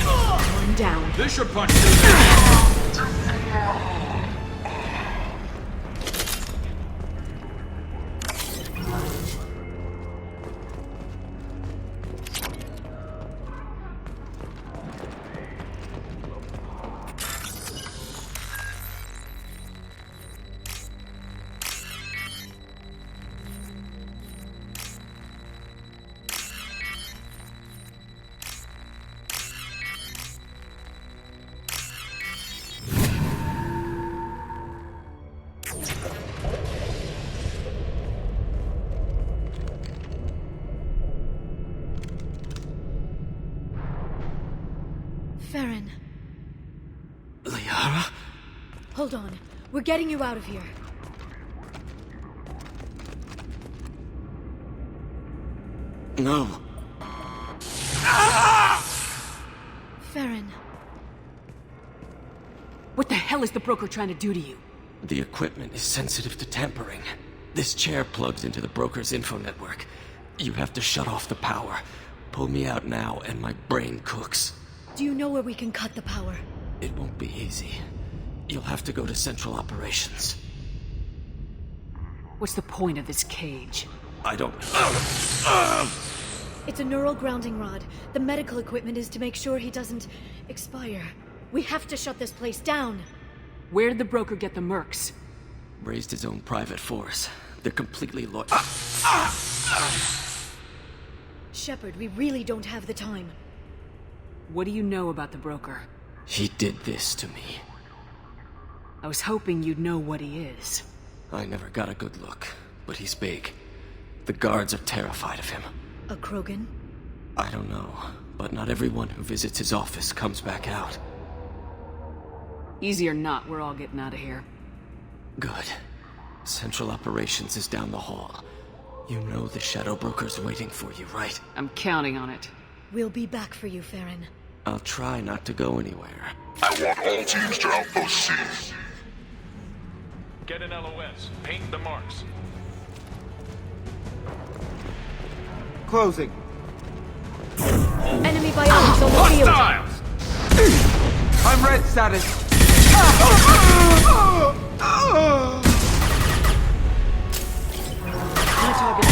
One down. This should punch through their head. Farron. Liara? Hold on. We're getting you out of here. No. Farron. What the hell is the broker trying to do to you? The equipment is sensitive to tampering. This chair plugs into the broker's info network. You have to shut off the power. Pull me out now and my brain cooks. Do you know where we can cut the power? It won't be easy. You'll have to go to Central Operations. What's the point of this cage? I don't... It's a neural grounding rod. The medical equipment is to make sure he doesn't expire. We have to shut this place down. Where did the broker get the mercs? Raised his own private force. They're completely loyal. Shepard, we really don't have the time. What do you know about the broker? He did this to me. I was hoping you'd know what he is. I never got a good look, but he's big. The guards are terrified of him. A Krogan? I don't know, but not everyone who visits his office comes back out. Easy or not, we're all getting out of here. Good. Central Operations is down the hall. You know the Shadow Broker's waiting for you, right? I'm counting on it. We'll be back for you, Farron. I'll try not to go anywhere. I want all teams to Outpost C. Get an LOS. Paint the marks. Closing. Enemy bionics on the field. Hostiles! I'm red status. My target.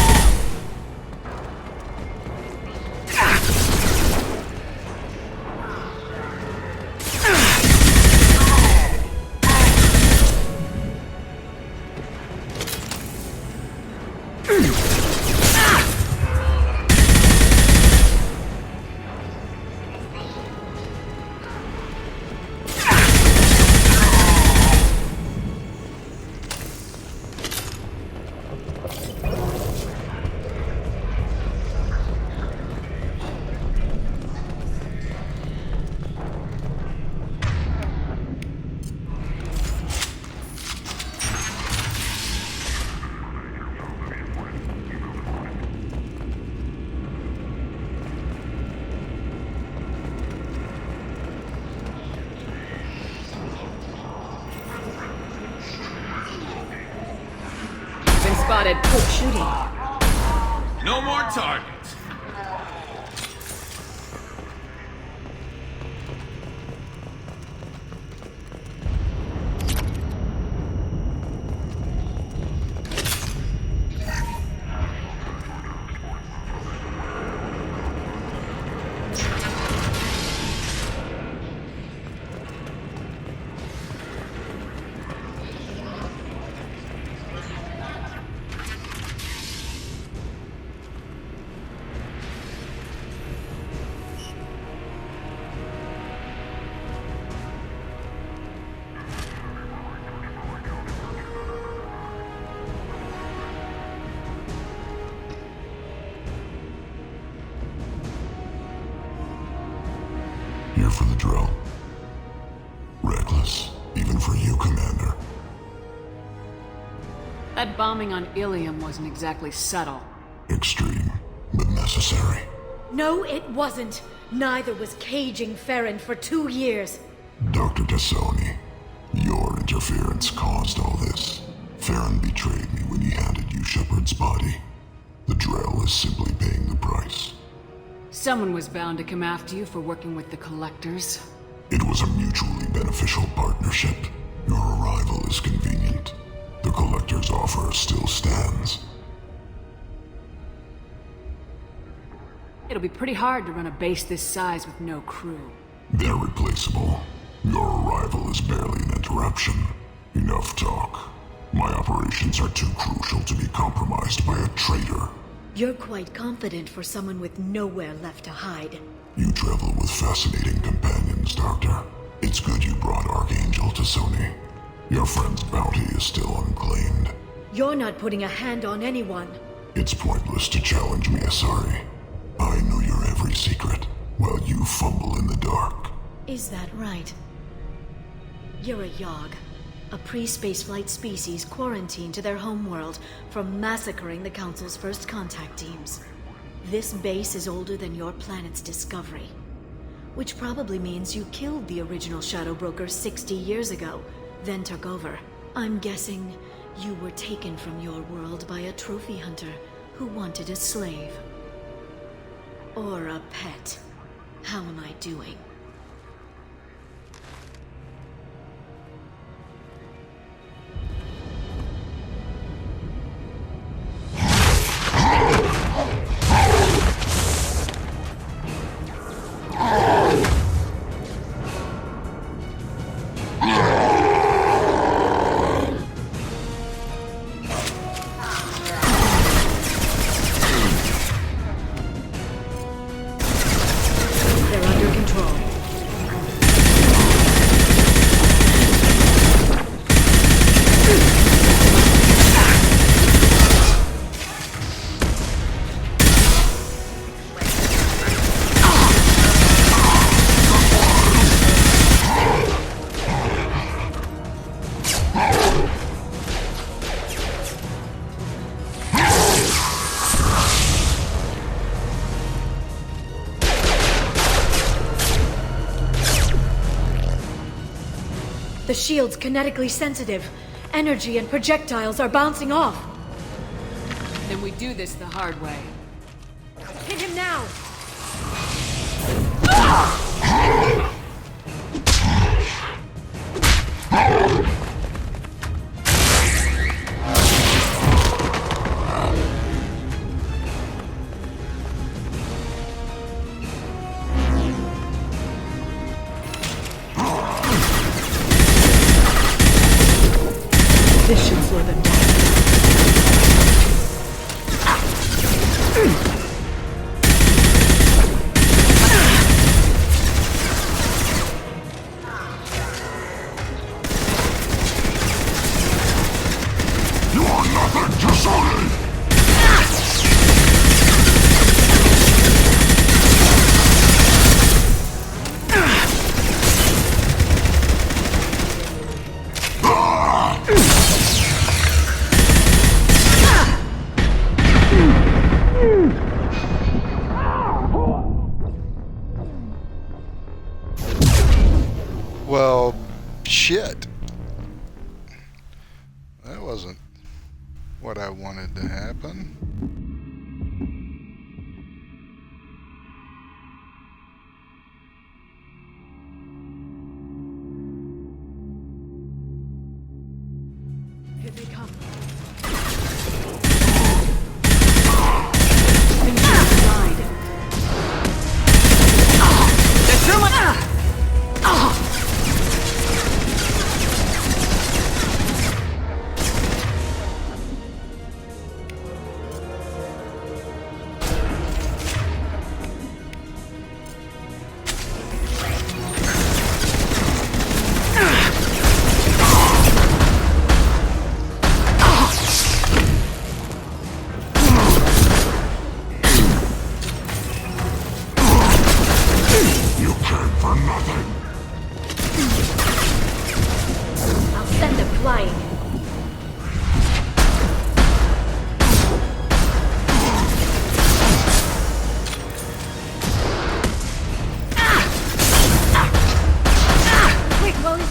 spotted. Good shooting. No more targets. Here for the drill. Reckless, even for you, Commander. That bombing on Ilium wasn't exactly subtle. Extreme, but necessary. No, it wasn't. Neither was caging Farron for 2 years. Dr. Tassoni, your interference caused all this. Farron betrayed me when he handed you Shepard's body. The Drell is simply paying the price. Someone was bound to come after you for working with the Collectors. It was a mutually beneficial partnership. Your arrival is convenient. The Collector's offer still stands. It'll be pretty hard to run a base this size with no crew. They're replaceable. Your arrival is barely an interruption. Enough talk. My operations are too crucial to be compromised by a traitor. You're quite confident for someone with nowhere left to hide. You travel with fascinating companions, Doctor. It's good you brought Archangel to Sony. Your friend's bounty is still unclaimed. You're not putting a hand on anyone. It's pointless to challenge me, Asari. I know your every secret, while you fumble in the dark. Is that right? You're a Yogg, a pre-spaceflight species quarantined to their homeworld from massacring the Council's first contact teams. This base is older than your planet's discovery, which probably means you killed the original Shadow Broker 60 years ago, then took over. I'm guessing you were taken from your world by a trophy hunter who wanted a slave. Or a pet. How am I doing? The shield's kinetically sensitive. Energy and projectiles are bouncing off. Then we do this the hard way. Hit him now! This should slow them down. You are nothing to Sony! Well, shit. That wasn't what I wanted to happen. Here they come.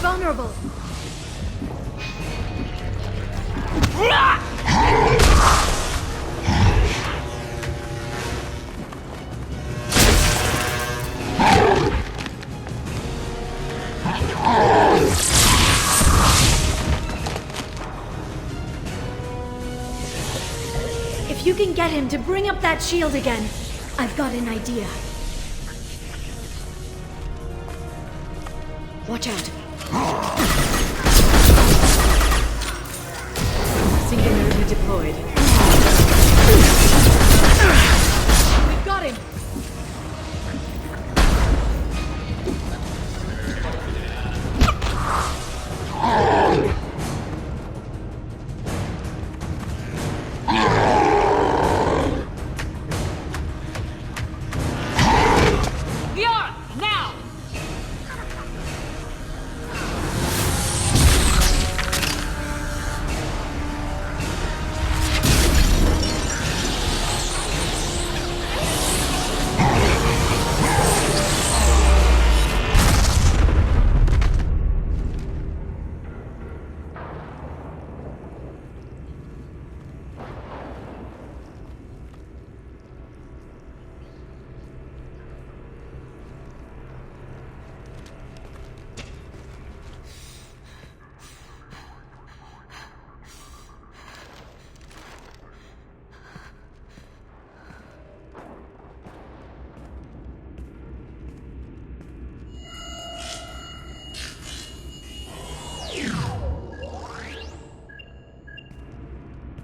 vulnerable. If you can get him to bring up that shield again, I've got an idea. Watch out. Singularity deployed. We've got him!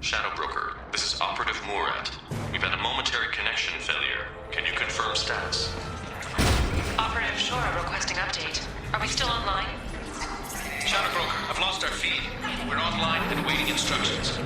Shadow Broker, this is Operative Murat. We've had a momentary connection failure. Can you confirm status? Operative Shora requesting update. Are we still online? Shadow Broker, I've lost our feed. We're online and awaiting instructions.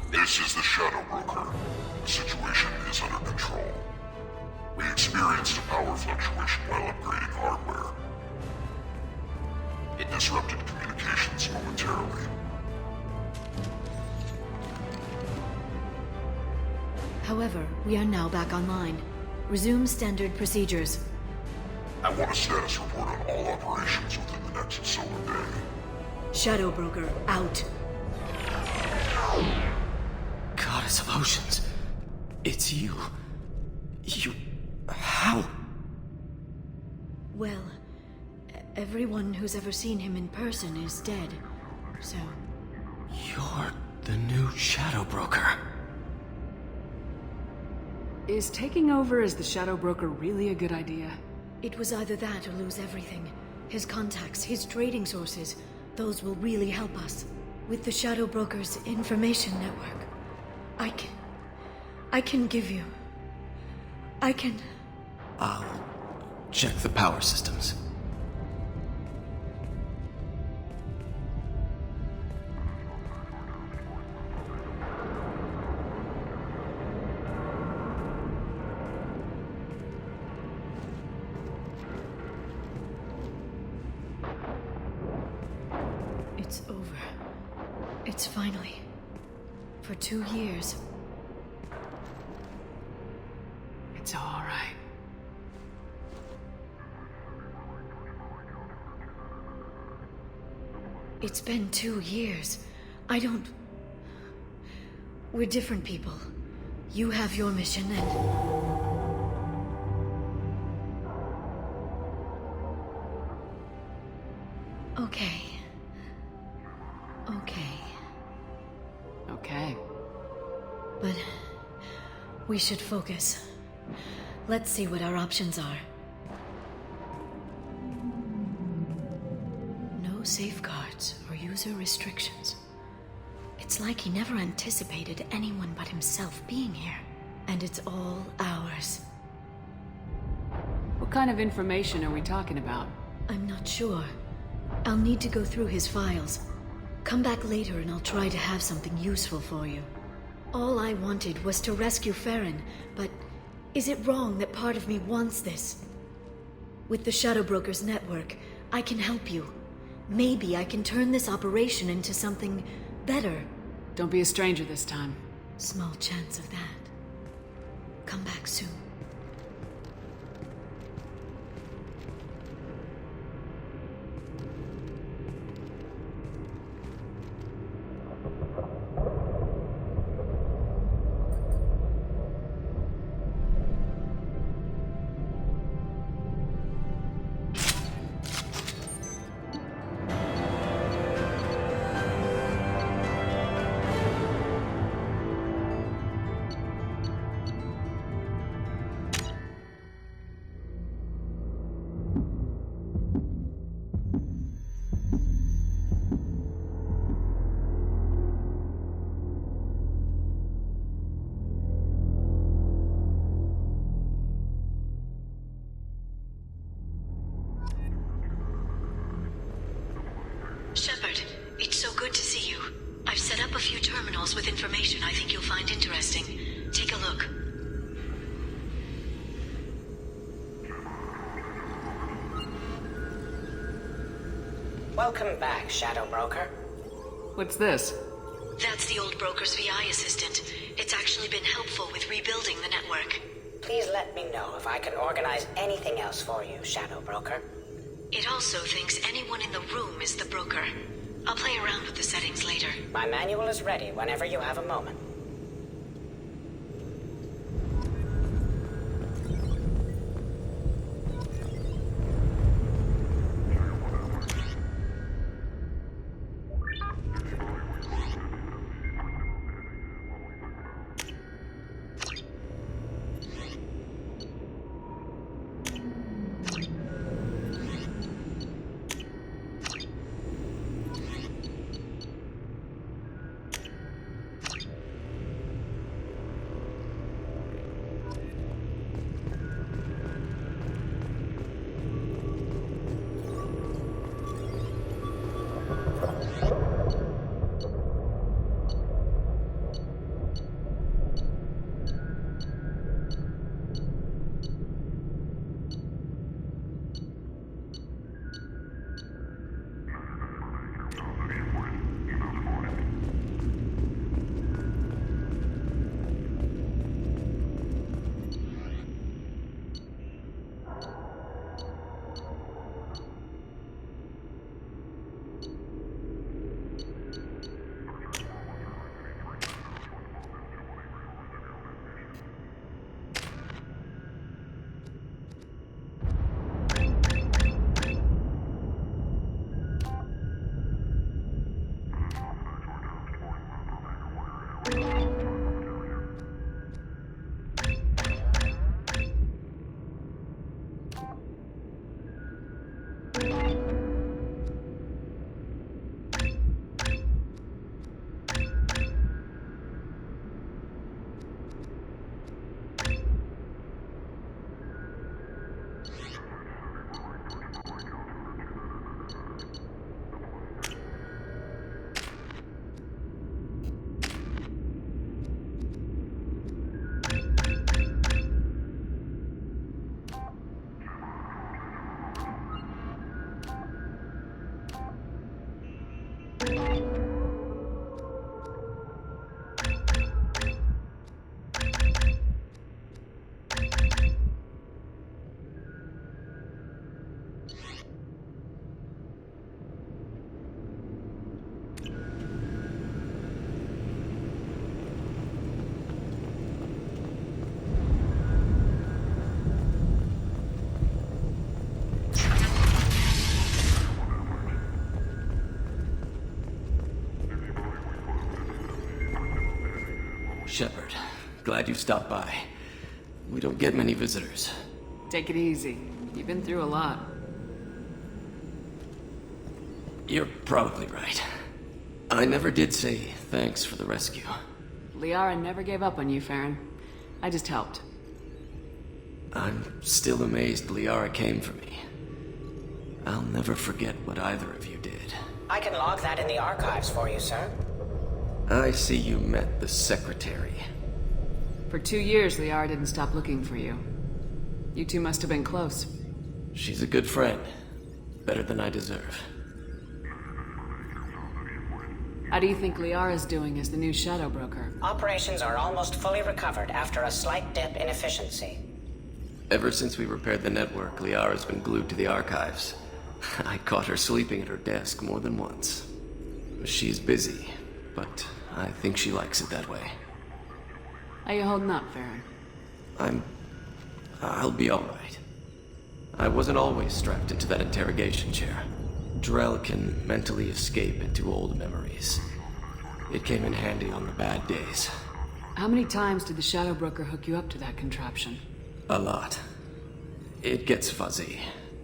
This is the Shadow Broker. The situation is under control. We experienced a power fluctuation while upgrading hardware. It disrupted communications momentarily. However, we are now back online. Resume standard procedures. I want a status report on all operations within the next solar day. Shadow Broker, out. Goddess of Oceans. It's you. How? Well, everyone who's ever seen him in person is dead, so... You're the new Shadow Broker. Is taking over as the Shadow Broker really a good idea? It was either that or lose everything. His contacts, his trading sources, those will really help us. With the Shadow Broker's information network, I can give you... I'll check the power systems. It's over. It's finally. For 2 years. It's all right. It's been 2 years. I don't... We're different people. You have your mission and... Okay. Okay. But... we should focus. Let's see what our options are. No safeguards or user restrictions. It's like he never anticipated anyone but himself being here. And it's all ours. What kind of information are we talking about? I'm not sure. I'll need to go through his files. Come back later and I'll try to have something useful for you. All I wanted was to rescue Farron, but is it wrong that part of me wants this? With the Shadow Brokers network, I can help you. Maybe I can turn this operation into something better. Don't be a stranger this time. Small chance of that. Come back soon. Shepard, it's so good to see you. I've set up a few terminals with information I think you'll find interesting. Take a look. Welcome back, Shadow Broker. What's this? That's the old broker's VI assistant. It's actually been helpful with rebuilding the network. Please let me know if I can organize anything else for you, Shadow Broker. It also thinks anyone in the room is the broker. I'll play around with the settings later. My manual is ready whenever you have a moment. Shepard. Glad you stopped by. We don't get many visitors. Take it easy. You've been through a lot. You're probably right. I never did say thanks for the rescue. Liara never gave up on you, Farron. I just helped. I'm still amazed Liara came for me. I'll never forget what either of you did. I can log that in the archives for you, sir. I see you met the Secretary. For 2 years, Liara didn't stop looking for you. You two must have been close. She's a good friend. Better than I deserve. How do you think Liara's doing as the new Shadow Broker? Operations are almost fully recovered after a slight dip in efficiency. Ever since we repaired the network, Liara's been glued to the archives. I caught her sleeping at her desk more than once. She's busy, but I think she likes it that way. How you holding up, Farron? I'll be alright. I wasn't always strapped into that interrogation chair. Drell can mentally escape into old memories. It came in handy on the bad days. How many times did the Shadow Broker hook you up to that contraption? A lot. It gets fuzzy.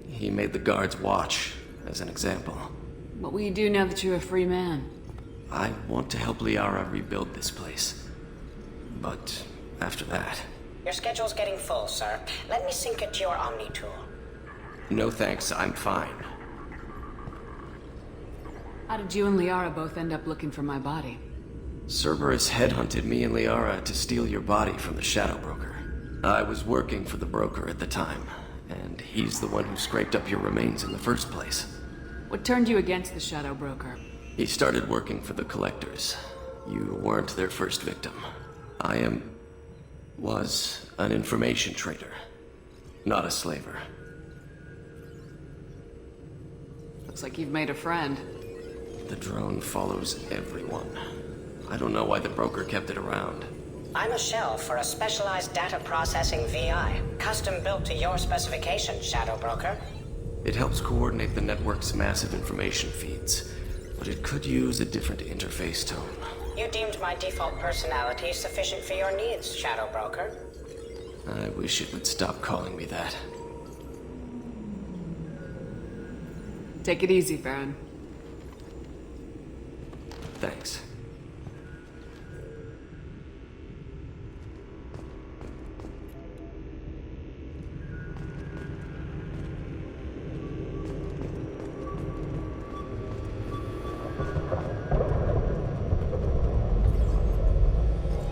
He made the guards watch, as an example. What will you do now that you're a free man? I want to help Liara rebuild this place. But after that... Your schedule's getting full, sir. Let me sync it to your Omni tool. No thanks, I'm fine. How did you and Liara both end up looking for my body? Cerberus headhunted me and Liara to steal your body from the Shadow Broker. I was working for the broker at the time, and he's the one who scraped up your remains in the first place. What turned you against the Shadow Broker? He started working for the Collectors. You weren't their first victim. I was an information trader, not a slaver. Looks like you've made a friend. The drone follows everyone. I don't know why the broker kept it around. I'm a shell for a specialized data processing VI, custom built to your specifications, Shadow Broker. It helps coordinate the network's massive information feeds, but it could use a different interface tone. You deemed my default personality sufficient for your needs, Shadow Broker. I wish it would stop calling me that. Take it easy, Farron. Thanks.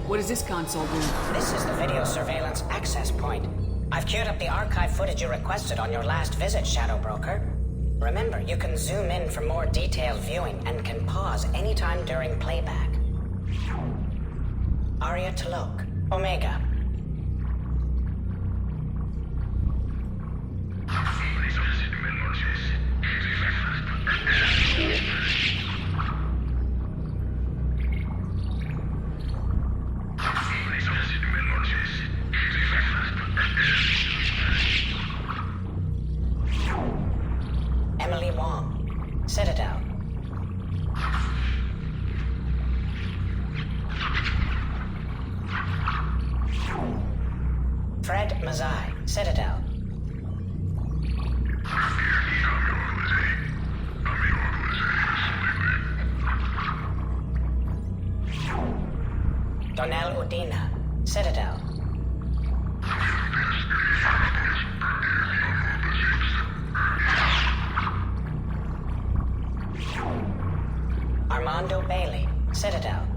What does this console do? This is the video surveillance access point. I've queued up the archive footage you requested on your last visit, Shadow Broker. Remember, you can zoom in for more detailed viewing and can pause anytime during playback. Aria Talok, Omega. Emily Wong, Citadel. Fred Mazai, Citadel. Donnell Udina, Citadel. Armando Bailey, Citadel.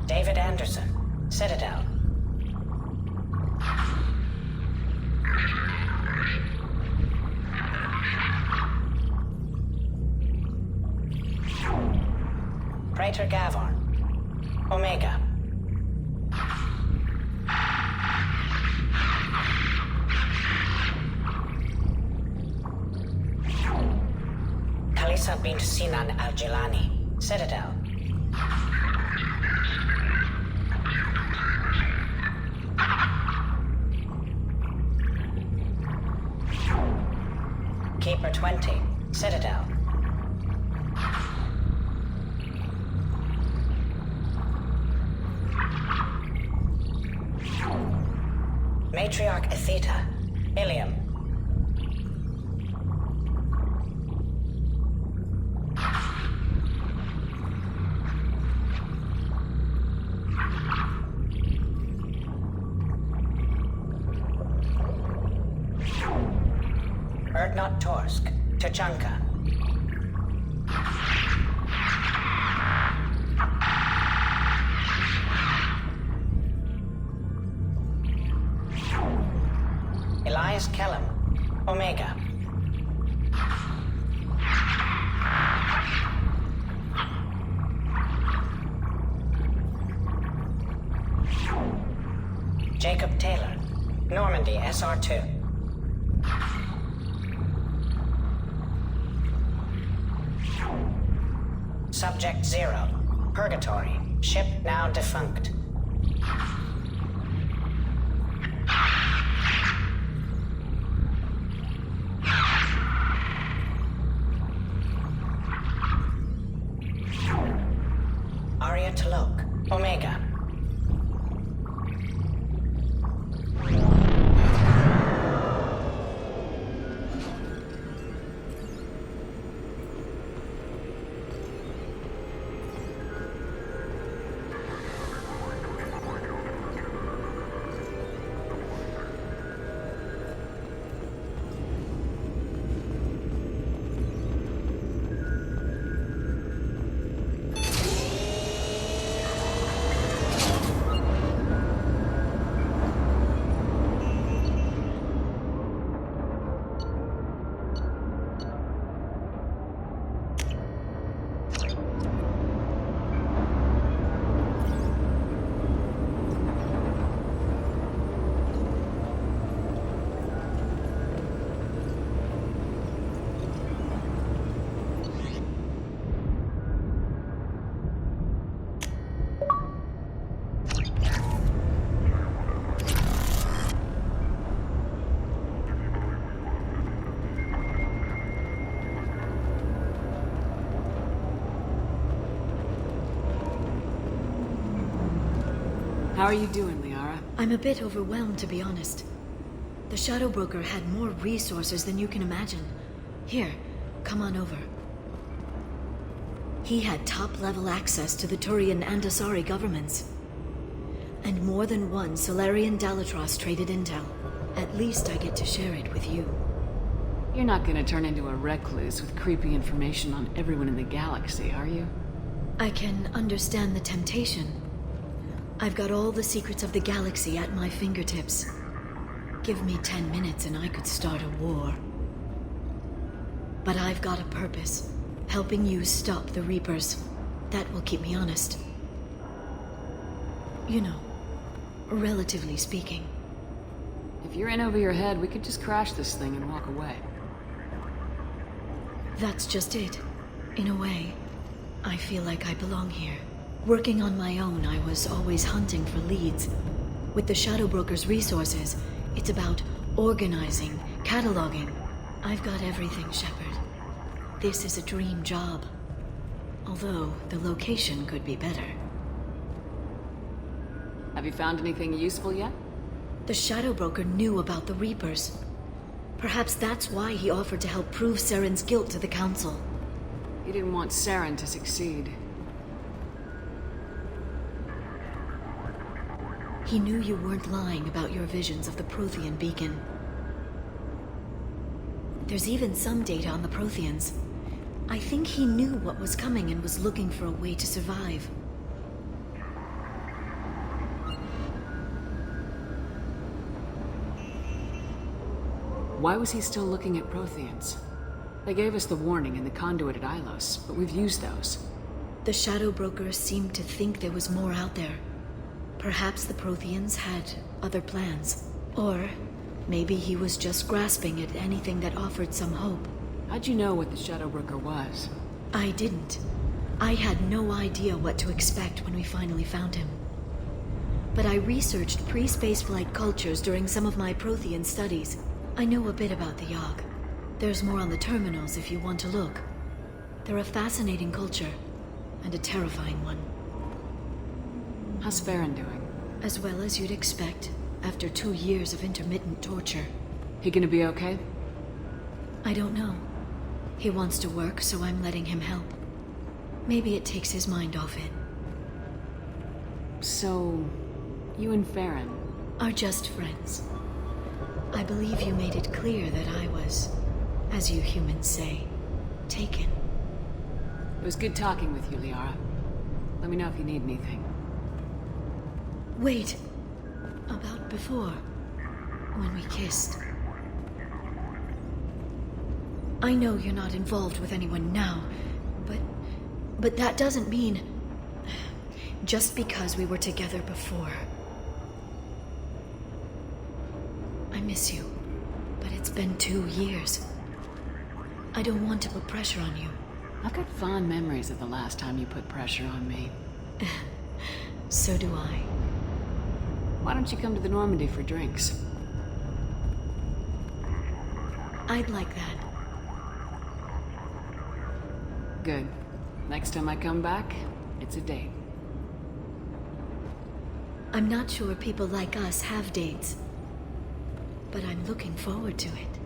David Anderson, Citadel. Praetor Gavorn, Omega. Khalisa bint Sinan Al-Jilani, Citadel. Keep Number 20, Citadel. Matriarch Atheta, Ilium. Erdnot Torsk, Tachanka. Elias Kellum, Omega. Jacob Taylor, Normandy SR2. Subject 0, Purgatory, ship now defunct. Arya Talok, Omega. How are you doing, Liara? I'm a bit overwhelmed, to be honest. The Shadow Broker had more resources than you can imagine. Here, come on over. He had top-level access to the Turian and Asari governments. And more than one Solarian Dalatros traded intel. At least I get to share it with you. You're not gonna turn into a recluse with creepy information on everyone in the galaxy, are you? I can understand the temptation. I've got all the secrets of the galaxy at my fingertips. Give me 10 minutes and I could start a war. But I've got a purpose. Helping you stop the Reapers. That will keep me honest. You know, relatively speaking. If you're in over your head, we could just crash this thing and walk away. That's just it. In a way, I feel like I belong here. Working on my own, I was always hunting for leads. With the Shadow Broker's resources, it's about organizing, cataloging. I've got everything, Shepard. This is a dream job. Although, the location could be better. Have you found anything useful yet? The Shadow Broker knew about the Reapers. Perhaps that's why he offered to help prove Saren's guilt to the Council. He didn't want Saren to succeed. He knew you weren't lying about your visions of the Prothean beacon. There's even some data on the Protheans. I think he knew what was coming and was looking for a way to survive. Why was he still looking at Protheans? They gave us the warning in the conduit at Ilos, but we've used those. The Shadow Broker seemed to think there was more out there. Perhaps the Protheans had other plans. Or maybe he was just grasping at anything that offered some hope. How'd you know what the Shadow Broker was? I didn't. I had no idea what to expect when we finally found him. But I researched pre-spaceflight cultures during some of my Prothean studies. I know a bit about the Yogg. There's more on the terminals if you want to look. They're a fascinating culture, and a terrifying one. How's Farron doing? As well as you'd expect, after 2 years of intermittent torture. He gonna be okay? I don't know. He wants to work, so I'm letting him help. Maybe it takes his mind off it. So, you and Farron are just friends. I believe you made it clear that I was, as you humans say, taken. It was good talking with you, Liara. Let me know if you need anything. Wait. About before, when we kissed. I know you're not involved with anyone now, but that doesn't mean... Just because we were together before. I miss you, but it's been 2 years. I don't want to put pressure on you. I've got fond memories of the last time you put pressure on me. So do I. Why don't you come to the Normandy for drinks? I'd like that. Good. Next time I come back, it's a date. I'm not sure people like us have dates, but I'm looking forward to it.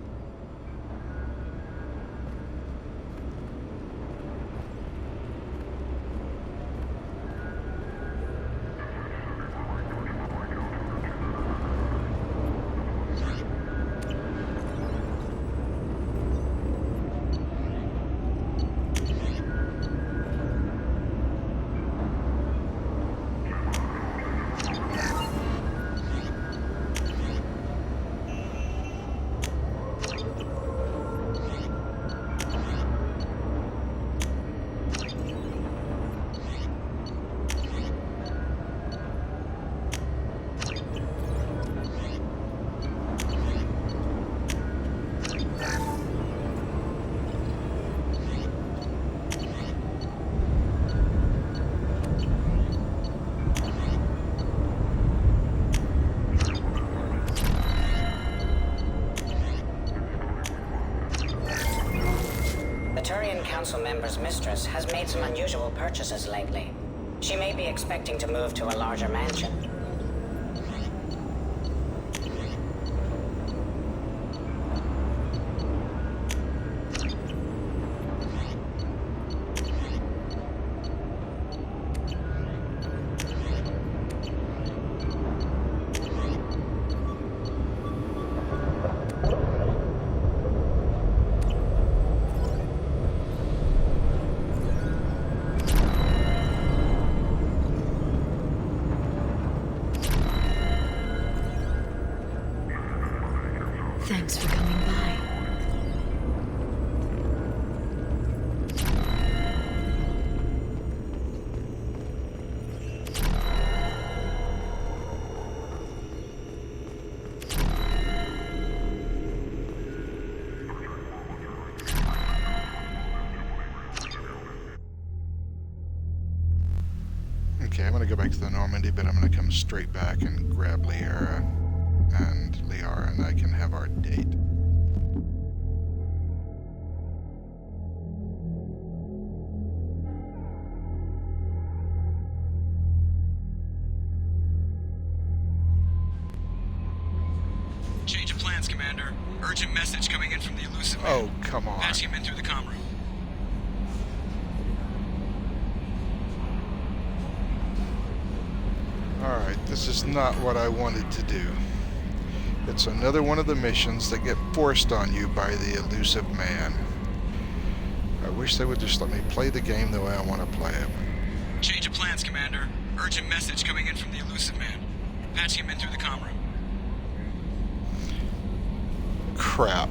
Council member's mistress has made some unusual purchases lately. She may be expecting to move to a larger mansion. Thanks for coming by. Okay, I'm gonna go back to the Normandy, but I'm gonna come straight back and grab Lair and Liara, and I can have our date. Change of plans, Commander. Urgent message coming in from the elusive man. Oh, come on. Patching him in through the comm room. Alright, this is not what I wanted to do. It's another one of the missions that get forced on you by the elusive man. I wish they would just let me play the game the way I want to play it. Change of plans, Commander. Urgent message coming in from the elusive man. Patching him in through the comm room. Crap.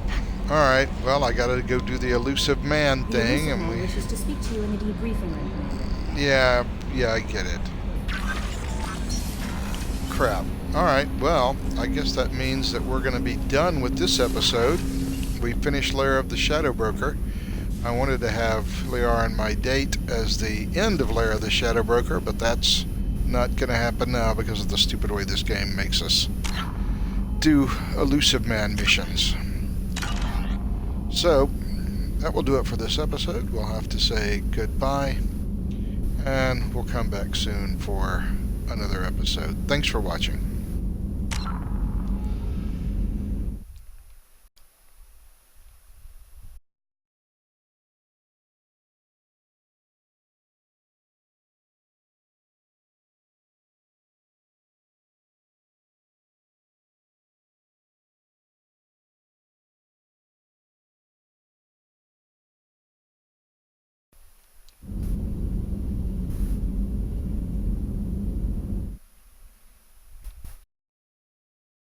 Alright, well, I gotta go do the elusive man thing. The elusive man wishes to speak to you in the debriefing room. Yeah, I get it. Crap. Alright, well, I guess that means that we're going to be done with this episode. We finished Lair of the Shadow Broker. I wanted to have Lair and my date as the end of Lair of the Shadow Broker, but that's not going to happen now because of the stupid way this game makes us do elusive man missions. So, that will do it for this episode. We'll have to say goodbye, and we'll come back soon for another episode. Thanks for watching.